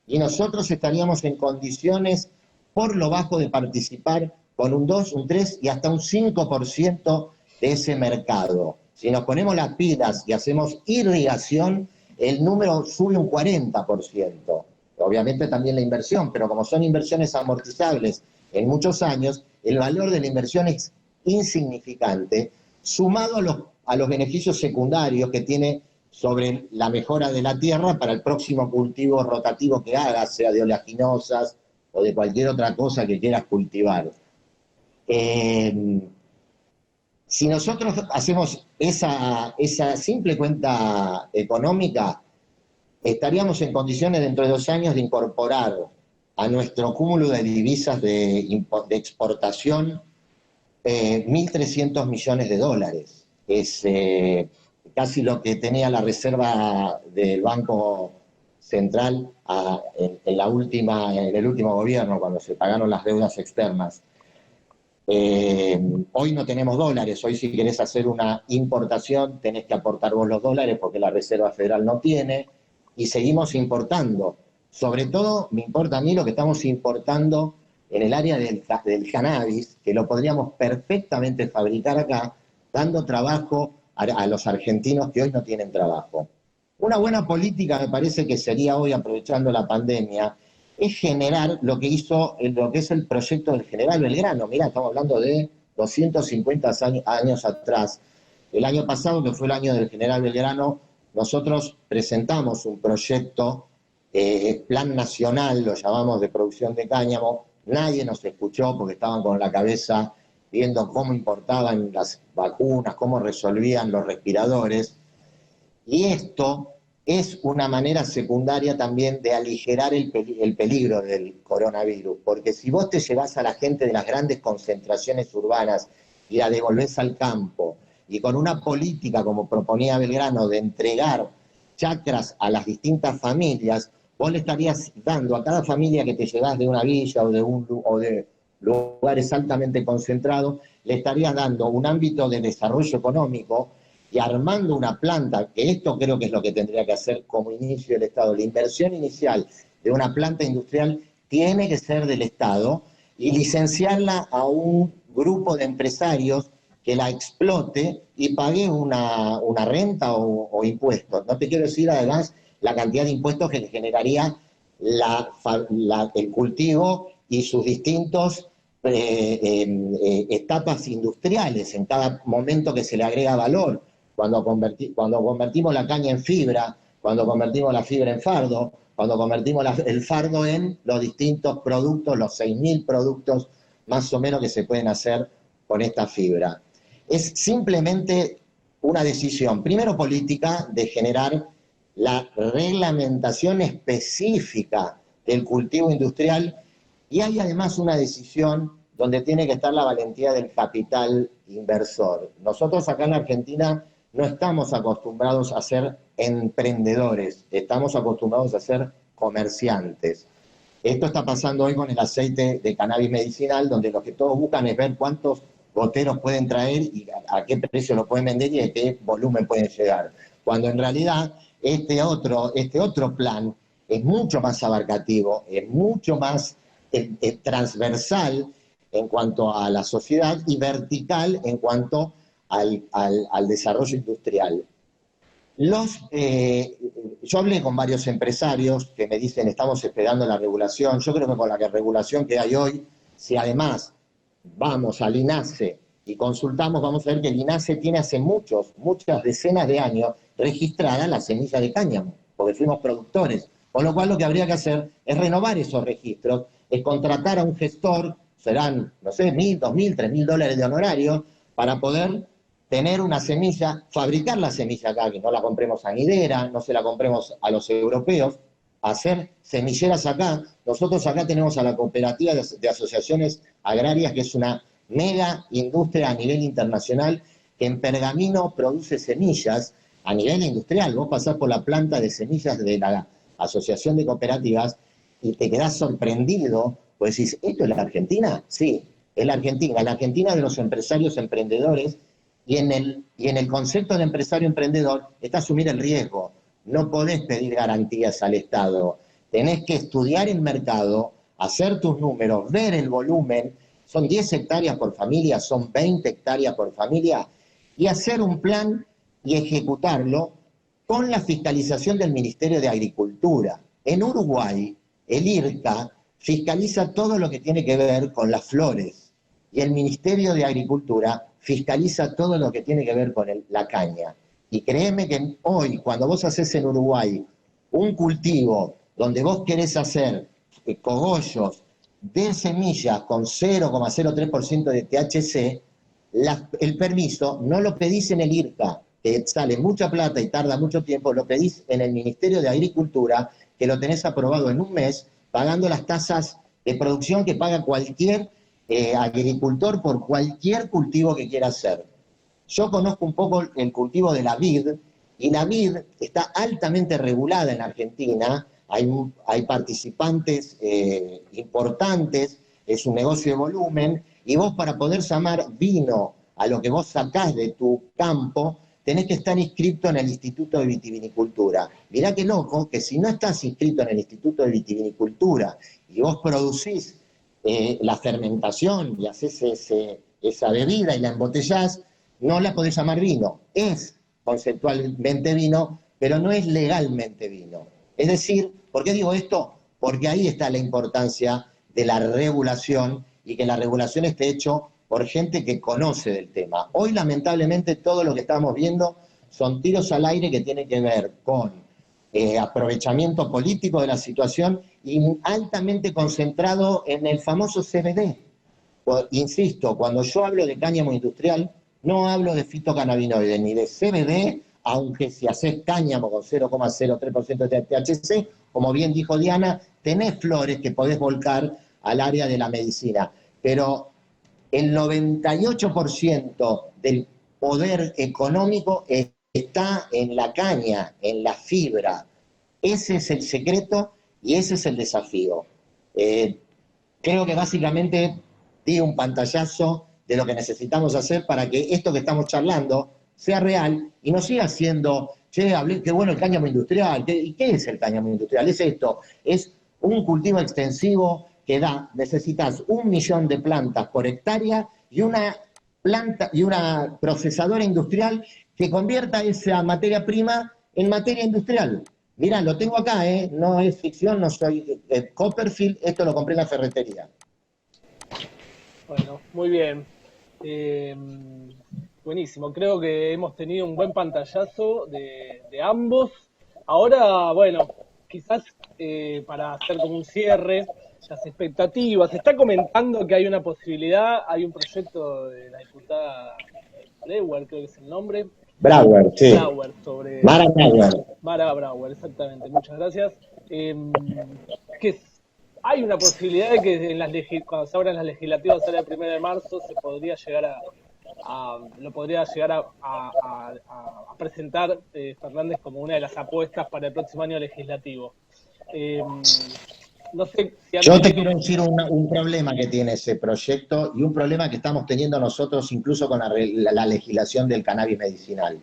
C: Y nosotros estaríamos en condiciones, por lo bajo, de participar con un 2, un 3 y hasta un 5% de ese mercado. Si nos ponemos las pilas y hacemos irrigación, el número sube un 40%. Obviamente también la inversión, pero como son inversiones amortizables en muchos años, el valor de la inversión es insignificante, sumado a los beneficios secundarios que tiene sobre la mejora de la tierra para el próximo cultivo rotativo que hagas, sea de oleaginosas o de cualquier otra cosa que quieras cultivar. Si nosotros hacemos esa simple cuenta económica, estaríamos en condiciones dentro de 2 años de incorporar a nuestro cúmulo de divisas de exportación 1.300 millones de dólares. Es casi lo que tenía la reserva del Banco Central en el último gobierno, cuando se pagaron las deudas externas. Hoy no tenemos dólares, hoy si querés hacer una importación tenés que aportar vos los dólares porque la Reserva Federal no tiene, y seguimos importando. Sobre todo me importa a mí lo que estamos importando en el área del cannabis, que lo podríamos perfectamente fabricar acá, dando trabajo a los argentinos que hoy no tienen trabajo. Una buena política me parece que sería hoy, aprovechando la pandemia, es generar lo que es el proyecto del General Belgrano. Mirá, estamos hablando de 250 años atrás. El año pasado, que fue el año del General Belgrano, nosotros presentamos un proyecto, plan nacional, lo llamamos, de producción de cáñamo. Nadie nos escuchó porque estaban con la cabeza viendo cómo importaban las vacunas, cómo resolvían los respiradores. Y esto es una manera secundaria también de aligerar el peligro del coronavirus, porque si vos te llevás a la gente de las grandes concentraciones urbanas y la devolvés al campo, y con una política como proponía Belgrano de entregar chacras a las distintas familias, vos le estarías dando a cada familia que te llevas de una villa o de lugares altamente concentrados, le estarías dando un ámbito de desarrollo económico y armando una planta, que esto creo que es lo que tendría que hacer como inicio el Estado. La inversión inicial de una planta industrial tiene que ser del Estado y licenciarla a un grupo de empresarios que la explote y pague una renta o impuestos. No te quiero decir además la cantidad de impuestos que generaría el cultivo y sus distintos etapas industriales en cada momento que se le agrega valor. Cuando convertimos la caña en fibra, cuando convertimos la fibra en fardo, cuando convertimos el fardo en los distintos productos, los 6.000 productos más o menos que se pueden hacer con esta fibra. Es simplemente una decisión, primero política, de generar la reglamentación específica del cultivo industrial, y hay además una decisión donde tiene que estar la valentía del capital inversor. Nosotros acá en Argentina no estamos acostumbrados a ser emprendedores, estamos acostumbrados a ser comerciantes. Esto está pasando hoy con el aceite de cannabis medicinal, donde lo que todos buscan es ver cuántos goteros pueden traer y a qué precio lo pueden vender y a qué volumen pueden llegar. Cuando en realidad este otro plan es mucho más abarcativo, es mucho más transversal en cuanto a la sociedad y vertical en cuanto al desarrollo industrial. Yo hablé con varios empresarios que me dicen estamos esperando la regulación. Yo creo que con la regulación que hay hoy, si además vamos al INASE y consultamos, vamos a ver que el INASE tiene hace muchas decenas de años registrada la semilla de cáñamo, porque fuimos productores. Con lo cual lo que habría que hacer es renovar esos registros, es contratar a un gestor, serán, no sé, $1.000, $2.000, $3.000 de honorario, para poder tener una semilla, fabricar la semilla acá, que no la compremos a Nidera, no se la compremos a los europeos, hacer semilleras acá. Nosotros acá tenemos a la Cooperativa de Asociaciones Agrarias, que es una mega industria a nivel internacional, que en Pergamino produce semillas a nivel industrial. Vos pasás por la planta de semillas de la Asociación de Cooperativas y te quedás sorprendido, pues decís, ¿esto es la Argentina? Sí. es la Argentina de los empresarios emprendedores, y en el concepto de empresario emprendedor está asumir el riesgo. No podés pedir garantías al Estado, tenés que estudiar el mercado, hacer tus números, ver el volumen, son 10 hectáreas por familia, son 20 hectáreas por familia, y hacer un plan y ejecutarlo con la fiscalización del Ministerio de Agricultura. En Uruguay, el IRCA fiscaliza todo lo que tiene que ver con las flores, y el Ministerio de Agricultura fiscaliza todo lo que tiene que ver con la caña. Y créeme que hoy, cuando vos haces en Uruguay un cultivo donde vos querés hacer cogollos de semillas con 0,03% de THC, el permiso no lo pedís en el IRCA, que sale mucha plata y tarda mucho tiempo, lo pedís en el Ministerio de Agricultura, que lo tenés aprobado en un mes, pagando las tasas de producción que paga cualquier agricultor por cualquier cultivo que quiera hacer. Yo conozco un poco el cultivo de la vid, y la vid está altamente regulada en Argentina, hay participantes importantes, es un negocio de volumen, y vos para poder llamar vino a lo que vos sacás de tu campo, tenés que estar inscrito en el Instituto de Vitivinicultura. Mirá qué loco que si no estás inscrito en el Instituto de Vitivinicultura y vos producís la fermentación y haces esa bebida y la embotellás, no la podés llamar vino. Es conceptualmente vino, pero no es legalmente vino. Es decir, ¿por qué digo esto? Porque ahí está la importancia de la regulación, y que la regulación esté hecho por gente que conoce del tema. Hoy, lamentablemente, todo lo que estamos viendo son tiros al aire que tienen que ver con aprovechamiento político de la situación y altamente concentrado en el famoso CBD. Insisto, cuando yo hablo de cáñamo industrial, no hablo de fitocannabinoides ni de CBD, aunque si haces cáñamo con 0,03% de THC, como bien dijo Diana, tenés flores que podés volcar al área de la medicina. Pero el 98% del poder económico está en la caña, en la fibra. Ese es el secreto y ese es el desafío. Creo que básicamente di un pantallazo de lo que necesitamos hacer para que esto que estamos charlando sea real y no siga siendo, che, hablé, qué bueno el cáñamo industrial. ¿Y qué es el cáñamo industrial? Es esto, es un cultivo extensivo que necesitas 1 millón de plantas por hectárea y una procesadora industrial que convierta esa materia prima en materia industrial. Mirá, lo tengo acá, no es ficción, no soy Copperfield, esto lo compré en la ferretería.
A: Bueno, muy bien. Buenísimo, creo que hemos tenido un buen pantallazo de ambos. Ahora, bueno, quizás para hacer como un cierre, las expectativas. Se está comentando que hay una posibilidad, hay un proyecto de la diputada Brauer, creo que es el nombre.
C: Brauer, sí.
A: Brauer, sobre...
C: Mara Brauer.
A: Mara Brauer, exactamente, muchas gracias. Que hay una posibilidad de que cuando se abran las legislativas ahora el 1 de marzo se podría llegar a presentar Fernández como una de las apuestas para el próximo año legislativo. No sé si
C: yo te quiero decir un problema que tiene ese proyecto y un problema que estamos teniendo nosotros incluso con la legislación del cannabis medicinal.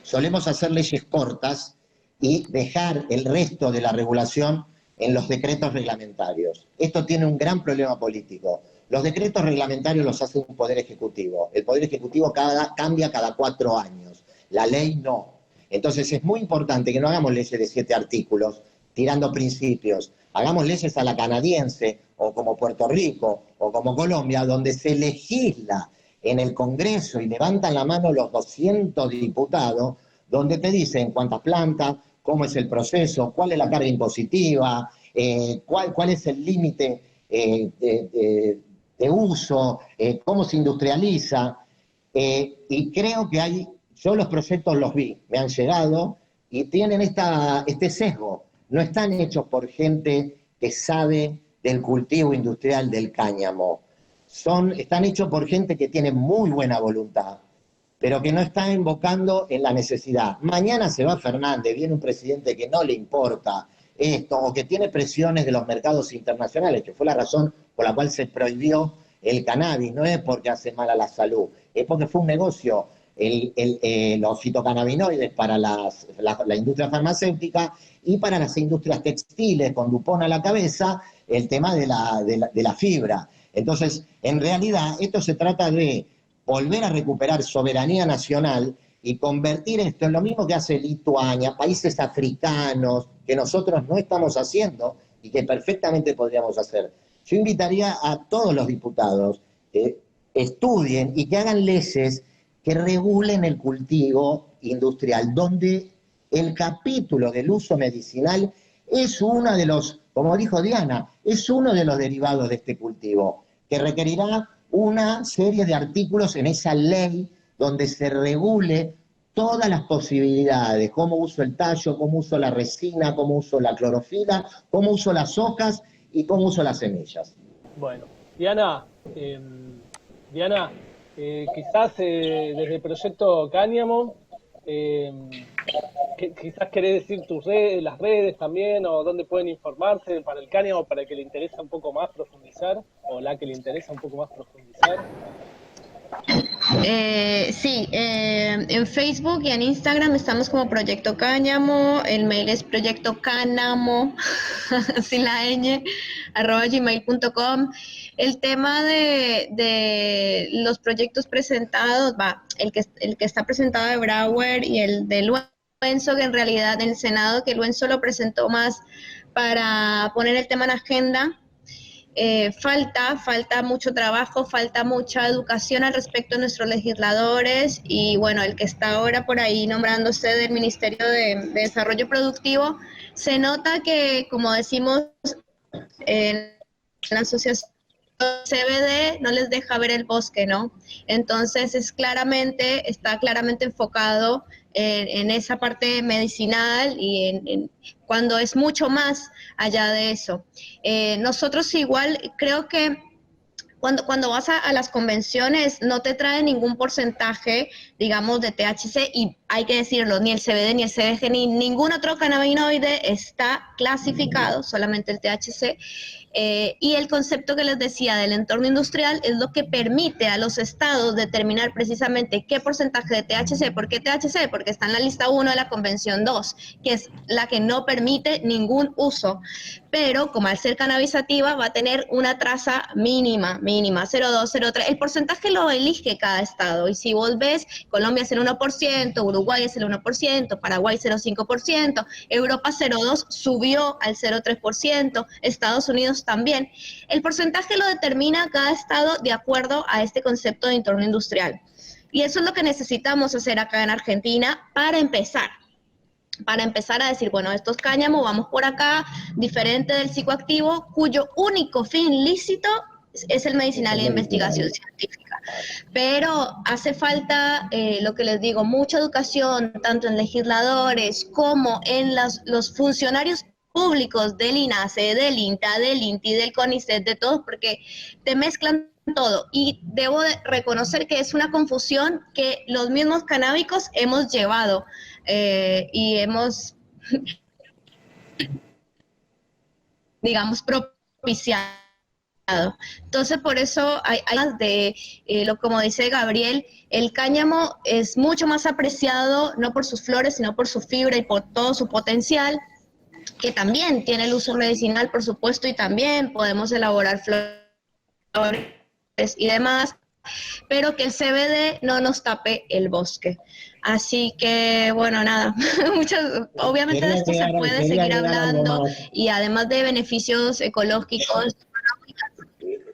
C: Solemos hacer leyes cortas y dejar el resto de la regulación en los decretos reglamentarios. Esto tiene un gran problema político. Los decretos reglamentarios los hace un poder ejecutivo. El poder ejecutivo cambia cada 4 años. La ley no. Entonces es muy importante que no hagamos leyes de 7 artículos tirando principios. Hagamos leyes a la canadiense, o como Puerto Rico, o como Colombia, donde se legisla en el Congreso y levantan la mano los 200 diputados, donde te dicen cuántas plantas, cómo es el proceso, cuál es la carga impositiva, cuál es el límite de uso, cómo se industrializa. Y creo que yo los proyectos los vi, me han llegado, y tienen este sesgo. No están hechos por gente que sabe del cultivo industrial del cáñamo. Están hechos por gente que tiene muy buena voluntad, pero que no está invocando en la necesidad. Mañana se va Fernández, viene un presidente que no le importa esto, o que tiene presiones de los mercados internacionales, que fue la razón por la cual se prohibió el cannabis, no es porque hace mal a la salud, es porque fue un negocio. Los fitocannabinoides para la industria farmacéutica y para las industrias textiles, con DuPont a la cabeza, el tema de la fibra. Entonces, en realidad, esto se trata de volver a recuperar soberanía nacional y convertir esto en lo mismo que hace Lituania, países africanos, que nosotros no estamos haciendo y que perfectamente podríamos hacer. Yo invitaría a todos los diputados que estudien y que hagan leyes que regulen el cultivo industrial, donde el capítulo del uso medicinal es uno de los, como dijo Diana, es uno de los derivados de este cultivo, que requerirá una serie de artículos en esa ley donde se regule todas las posibilidades, cómo uso el tallo, cómo uso la resina, cómo uso la clorofila, cómo uso las hojas y cómo uso las semillas.
A: Bueno, Diana, quizás desde el proyecto Cáñamo, quizás querés decir tus redes, las redes también, o dónde pueden informarse para el cáñamo, para el que le interesa un poco más profundizar, o la que le interesa un poco más profundizar.
B: Sí, en Facebook y en Instagram estamos como Proyecto Cáñamo, el mail es proyectocánamo, sin la ñ, @gmail.com. El tema de los proyectos presentados, el que está presentado de Brouwer y el de Luenzo, que en realidad en el Senado, que Luenzo lo presentó más para poner el tema en agenda. Falta mucho trabajo, falta mucha educación al respecto de nuestros legisladores y bueno, el que está ahora por ahí nombrándose del Ministerio de Desarrollo Productivo, se nota que, como decimos en la asociación CBD, no les deja ver el bosque, ¿no? Entonces está claramente enfocado en esa parte medicinal y en cuando es mucho más allá de eso. Nosotros igual creo que cuando vas a las convenciones no te trae ningún porcentaje, digamos, de THC, y hay que decirlo, ni el CBD, ni el CBG, ni ningún otro cannabinoide está clasificado, solamente el THC. Y el concepto que les decía del entorno industrial es lo que permite a los estados determinar precisamente qué porcentaje de THC. ¿Por qué THC? Porque está en la lista 1 de la Convención 2, que es la que no permite ningún uso. Pero como al ser cannabisativa va a tener una traza mínima, 0,2, 0,3. El porcentaje lo elige cada estado. Y si vos ves, Colombia es el 1%, Uruguay es el 1%, Paraguay 0,5%, Europa 0,2%, subió al 0,3%, Estados Unidos también. El porcentaje lo determina cada estado de acuerdo a este concepto de entorno industrial. Y eso es lo que necesitamos hacer acá en Argentina para empezar a decir, bueno, esto es cáñamo, vamos por acá, diferente del psicoactivo, cuyo único fin lícito es el medicinal y la investigación científica. Pero hace falta, lo que les digo, mucha educación, tanto en legisladores como en los funcionarios públicos del INASE, del INTA, del INTI, del CONICET, de todos, porque te mezclan todo. Y debo de reconocer que es una confusión que los mismos canábicos hemos llevado y hemos, digamos, propiciado. Entonces, por eso hay más de, como dice Gabriel, el cáñamo es mucho más apreciado, no por sus flores, sino por su fibra y por todo su potencial, que también tiene el uso medicinal, por supuesto, y también podemos elaborar flores y demás, pero que el CBD no nos tape el bosque. Así que, bueno, nada, obviamente de esto se puede seguir hablando, y además de beneficios ecológicos.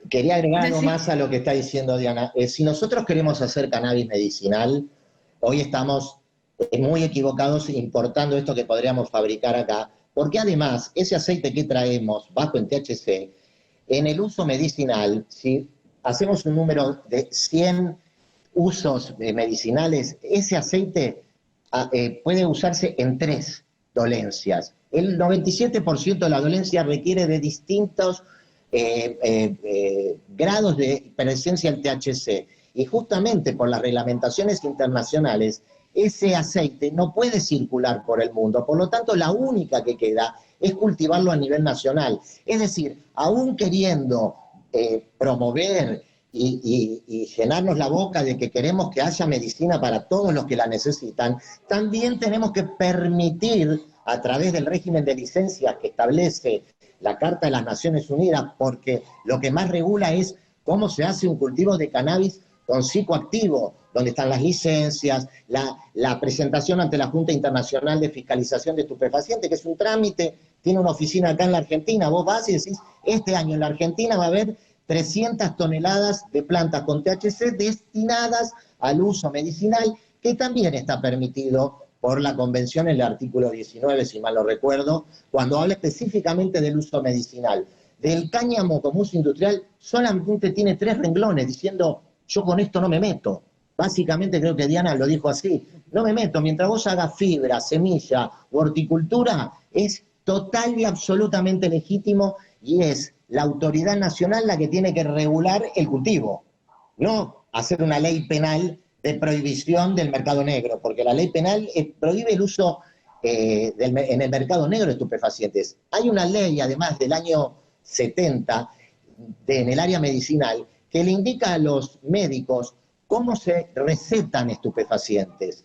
C: Quería agregar algo más a lo que está diciendo Diana. Si nosotros queremos hacer cannabis medicinal, hoy estamos muy equivocados importando esto que podríamos fabricar acá, porque además ese aceite que traemos bajo en THC, en el uso medicinal, si hacemos un número de 100 usos medicinales, ese aceite puede usarse en 3 dolencias. El 97% de la dolencia requiere de distintos grados de presencia del THC, y justamente por las reglamentaciones internacionales ese aceite no puede circular por el mundo, por lo tanto la única que queda es cultivarlo a nivel nacional. Es decir, aún queriendo promover y llenarnos la boca de que queremos que haya medicina para todos los que la necesitan, también tenemos que permitir, a través del régimen de licencias que establece la Carta de las Naciones Unidas, porque lo que más regula es cómo se hace un cultivo de cannabis con psicoactivo, donde están las licencias, la presentación ante la Junta Internacional de Fiscalización de Estupefacientes, que es un trámite, tiene una oficina acá en la Argentina. Vos vas y decís, este año en la Argentina va a haber 300 toneladas de plantas con THC destinadas al uso medicinal, que también está permitido por la Convención en el artículo 19, si mal no recuerdo, cuando habla específicamente del uso medicinal. Del cáñamo como uso industrial solamente tiene 3 renglones, diciendo, yo con esto no me meto. Básicamente creo que Diana lo dijo así, no me meto, mientras vos hagas fibra, semilla o horticultura, es total y absolutamente legítimo y es la autoridad nacional la que tiene que regular el cultivo, no hacer una ley penal de prohibición del mercado negro, porque la ley penal prohíbe el uso en el mercado negro de estupefacientes. Hay una ley, además del año 70, en el área medicinal, que le indica a los médicos cómo se recetan estupefacientes.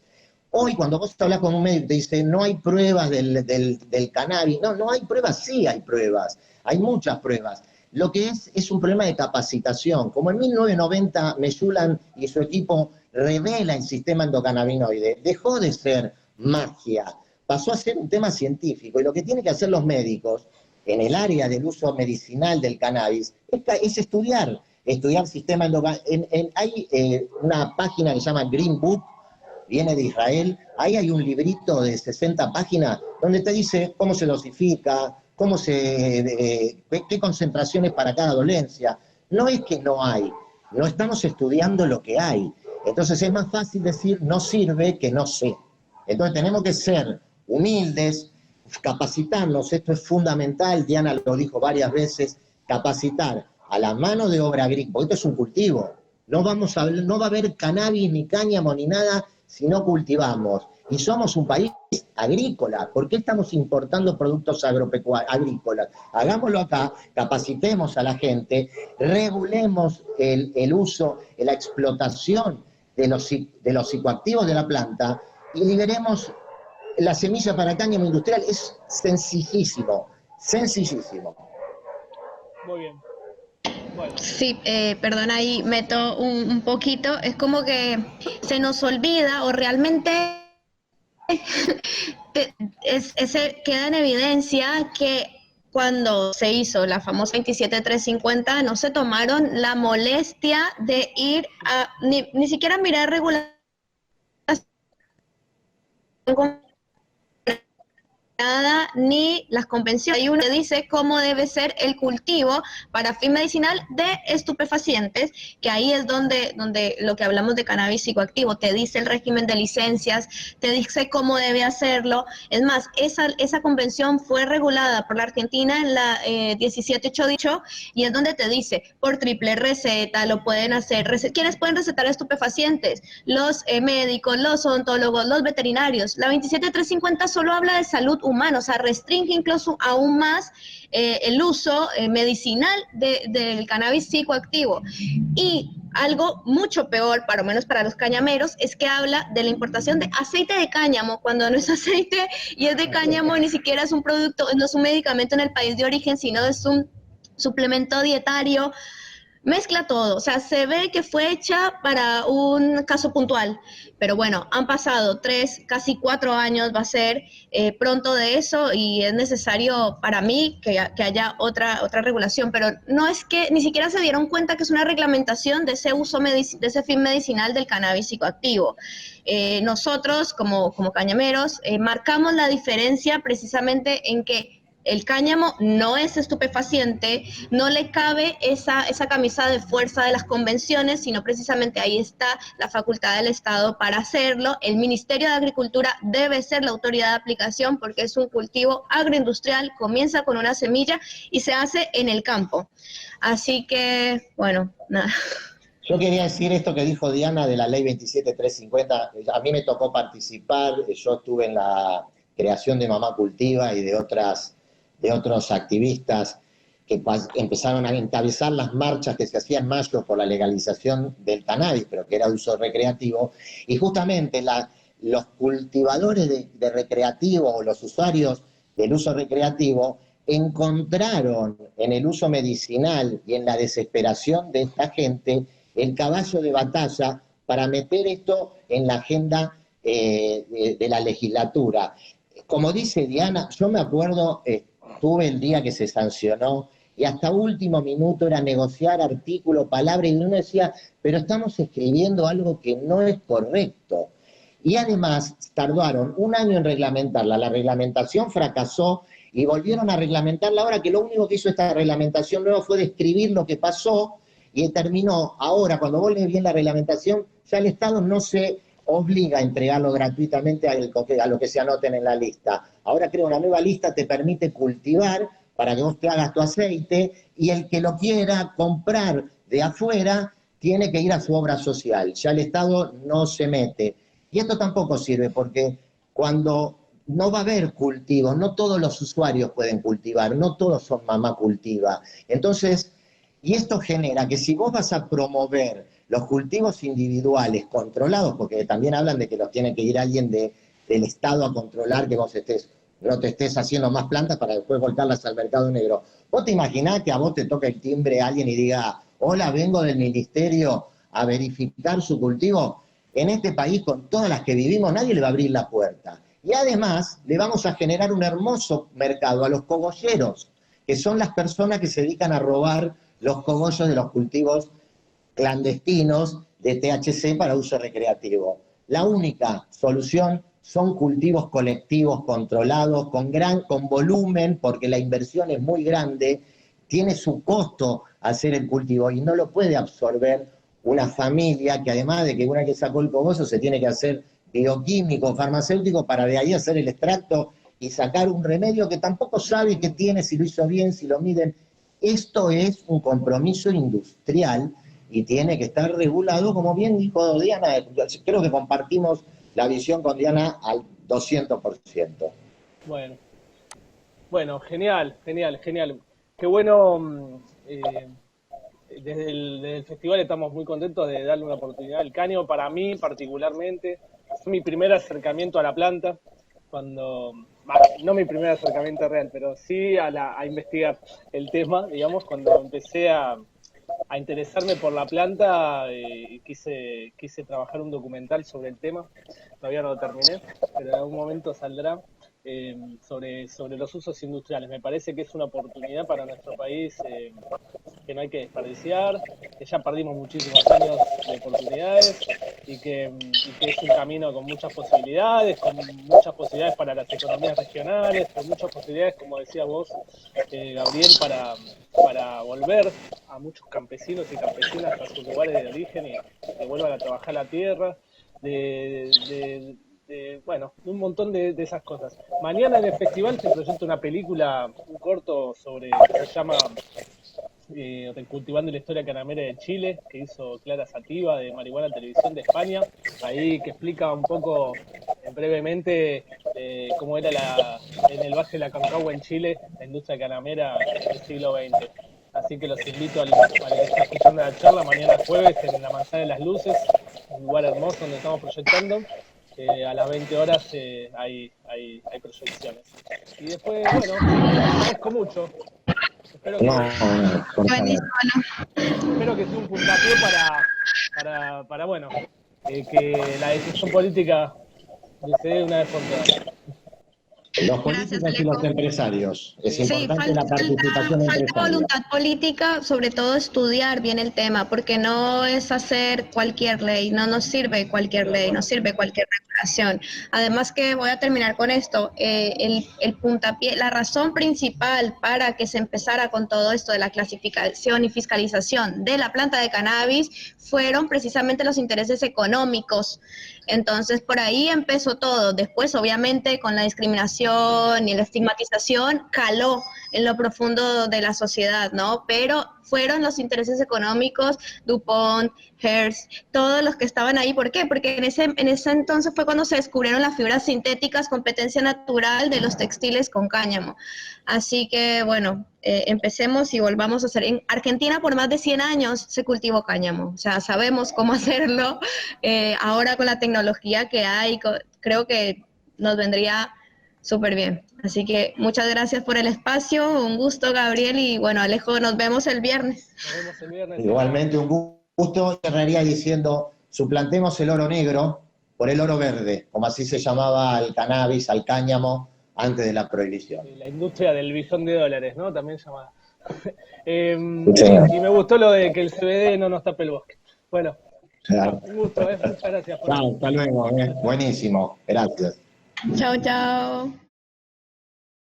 C: Hoy, cuando vos hablas con un médico y te dice, no hay pruebas del cannabis, no hay pruebas, sí hay pruebas, hay muchas pruebas. Lo que es un problema de capacitación. Como en 1990 Mesulan y su equipo revela el sistema endocannabinoide, dejó de ser magia, pasó a ser un tema científico, y lo que tienen que hacer los médicos en el área del uso medicinal del cannabis es estudiar sistema endocannabinoide. Hay una página que se llama Green Book, viene de Israel, ahí hay un librito de 60 páginas donde te dice cómo se dosifica, qué concentraciones para cada dolencia. No es que no hay, no estamos estudiando lo que hay. Entonces es más fácil decir no sirve que no sé. Entonces tenemos que ser humildes, capacitarnos, esto es fundamental, Diana lo dijo varias veces, capacitar a la mano de obra agrícola, porque esto es un cultivo. No va a haber cannabis, ni cáñamo, ni nada si no cultivamos. Y somos un país agrícola. ¿Por qué estamos importando productos agrícolas? Hagámoslo acá, capacitemos a la gente, regulemos el uso, la explotación de los psicoactivos de la planta y liberemos la semilla para cáñamo industrial. Es sencillísimo, sencillísimo.
A: Muy bien. Bueno.
B: Sí, perdón, ahí meto un poquito. Es como que se nos olvida o realmente queda en evidencia que cuando se hizo la famosa 27350 no se tomaron la molestia de ir a ni siquiera mirar regulación ni las convenciones. Hay uno que dice cómo debe ser el cultivo para fin medicinal de estupefacientes, que ahí es donde lo que hablamos de cannabis psicoactivo, te dice el régimen de licencias, te dice cómo debe hacerlo. Es más, esa convención fue regulada por la Argentina en la 17818 y es donde te dice por triple receta, lo pueden hacer. ¿Quiénes pueden recetar estupefacientes? Los médicos, los odontólogos, los veterinarios. La 27350 solo habla de salud humana, o sea, restringe incluso aún más el uso medicinal del cannabis psicoactivo. Y algo mucho peor, para lo menos para los cañameros, es que habla de la importación de aceite de cáñamo, cuando no es aceite y es de cáñamo, ni siquiera es un producto, no es un medicamento en el país de origen, sino es un suplemento dietario. Mezcla todo, o sea, se ve que fue hecha para un caso puntual, pero bueno, han pasado 3, casi 4 años, va a ser pronto de eso, y es necesario para mí que haya otra regulación, pero no es que ni siquiera se dieron cuenta que es una reglamentación de ese uso, de ese fin medicinal del cannabis psicoactivo. Nosotros como cañameros marcamos la diferencia precisamente en que el cáñamo no es estupefaciente, no le cabe esa camisa de fuerza de las convenciones, sino precisamente ahí está la facultad del Estado para hacerlo. El Ministerio de Agricultura debe ser la autoridad de aplicación porque es un cultivo agroindustrial, comienza con una semilla y se hace en el campo. Así que, bueno, nada.
C: Yo quería decir esto que dijo Diana de la ley 27350. A mí me tocó participar, yo estuve en la creación de Mamá Cultiva y de otros activistas. que empezaron a encabezar las marchas que se hacían en mayo por la legalización del cannabis, pero que era de uso recreativo, y justamente los cultivadores de recreativo o los usuarios del uso recreativo encontraron en el uso medicinal y en la desesperación de esta gente el caballo de batalla para meter esto en la agenda de la legislatura. Como dice Diana, yo me acuerdo, estuve el día que se sancionó y hasta último minuto era negociar artículo, palabra, y uno decía, pero estamos escribiendo algo que no es correcto. Y además tardaron un año en reglamentarla, la reglamentación fracasó y volvieron a reglamentarla ahora, que lo único que hizo esta reglamentación nueva fue describir lo que pasó y terminó. Ahora, cuando vos lees bien la reglamentación, ya el Estado no se obliga a entregarlo gratuitamente a lo que se anoten en la lista. Ahora crea una nueva lista, te permite cultivar para que vos te hagas tu aceite, y el que lo quiera comprar de afuera tiene que ir a su obra social. Ya el Estado no se mete. Y esto tampoco sirve, porque cuando no va a haber cultivos, no todos los usuarios pueden cultivar, no todos son mamá cultiva. Entonces, y esto genera que si vos vas a promover los cultivos individuales controlados, porque también hablan de que los tiene que ir alguien del Estado a controlar que vos no te estés haciendo más plantas para después volcarlas al mercado negro. ¿Vos te imaginás que a vos te toca el timbre a alguien y diga, hola, vengo del ministerio a verificar su cultivo? En este país, con todas las que vivimos, nadie le va a abrir la puerta. Y además, le vamos a generar un hermoso mercado a los cogolleros, que son las personas que se dedican a robar los cogollos de los cultivos clandestinos de THC para uso recreativo. La única solución son cultivos colectivos controlados, con volumen, porque la inversión es muy grande, tiene su costo hacer el cultivo y no lo puede absorber una familia que, además de que una que sacó el cogollo se tiene que hacer bioquímico, farmacéutico, para de ahí hacer el extracto y sacar un remedio que tampoco sabe qué tiene, si lo hizo bien, si lo miden. Esto es un compromiso industrial y tiene que estar regulado, como bien dijo Diana. Creo que compartimos la visión con Diana al 200%.
A: Bueno, genial. Qué bueno. Desde el festival estamos muy contentos de darle una oportunidad al caño. Para mí, particularmente, fue mi primer acercamiento a la planta, no mi primer acercamiento real, pero sí a investigar el tema, digamos, cuando empecé a interesarme por la planta. Quise trabajar un documental sobre el tema. Todavía no lo terminé, pero en algún momento saldrá. Sobre los usos industriales. Me parece que es una oportunidad para nuestro país que no hay que desperdiciar, que ya perdimos muchísimos años de oportunidades y que es un camino con muchas posibilidades para las economías regionales, con muchas posibilidades, como decía vos, Gabriel, para volver a muchos campesinos y campesinas a sus lugares de origen y que vuelvan a trabajar la tierra, bueno, un montón de esas cosas. Mañana en el festival se proyecta una película, un corto que se llama Cultivando la historia canamera de Chile, que hizo Clara Sativa de Marihuana Televisión de España, ahí que explica un poco brevemente cómo era en el Valle de la Concagua en Chile la industria canamera del siglo XX. Así que los invito al que está escuchando la charla mañana jueves en la Manzana de las Luces, un lugar hermoso donde estamos proyectando. A las 20 horas hay proyecciones. Y después, bueno, agradezco mucho. Espero que sea un puntapié para bueno, que la decisión política se dé una vez por todas.
C: Los políticos y los empresarios. Es importante la participación empresarial.
B: Falta voluntad política, sobre todo estudiar bien el tema, porque no es hacer cualquier ley, no nos sirve cualquier ley, no sirve cualquier regulación. Además que voy a terminar con esto, el puntapié, la razón principal para que se empezara con todo esto de la clasificación y fiscalización de la planta de cannabis fueron precisamente los intereses económicos. Entonces por ahí empezó todo. Después, obviamente, con la discriminación discriminación y la estigmatización caló en lo profundo de la sociedad, ¿no? Pero fueron los intereses económicos, DuPont, Hearst, todos los que estaban ahí. ¿Por qué? Porque en ese entonces fue cuando se descubrieron las fibras sintéticas, competencia natural de los textiles con cáñamo. Así que, bueno, empecemos y volvamos a hacer. En Argentina por más de 100 años se cultivó cáñamo, o sea, sabemos cómo hacerlo. Ahora con la tecnología que hay, creo que nos vendría súper bien. Así que muchas gracias por el espacio, un gusto, Gabriel, y bueno, Alejo, nos vemos el viernes.
A: Nos vemos el viernes.
C: Igualmente un gusto. Cerraría diciendo, suplantemos el oro negro por el oro verde, como así se llamaba al cannabis, al cáñamo, antes de la prohibición.
A: La industria del billón de dólares, ¿no? También llamada. Y me gustó lo de que el CBD no nos tape el bosque. Bueno,
C: claro.
A: Un gusto, muchas gracias.
C: Chao, hasta luego. Buenísimo, gracias.
B: Chao, chao.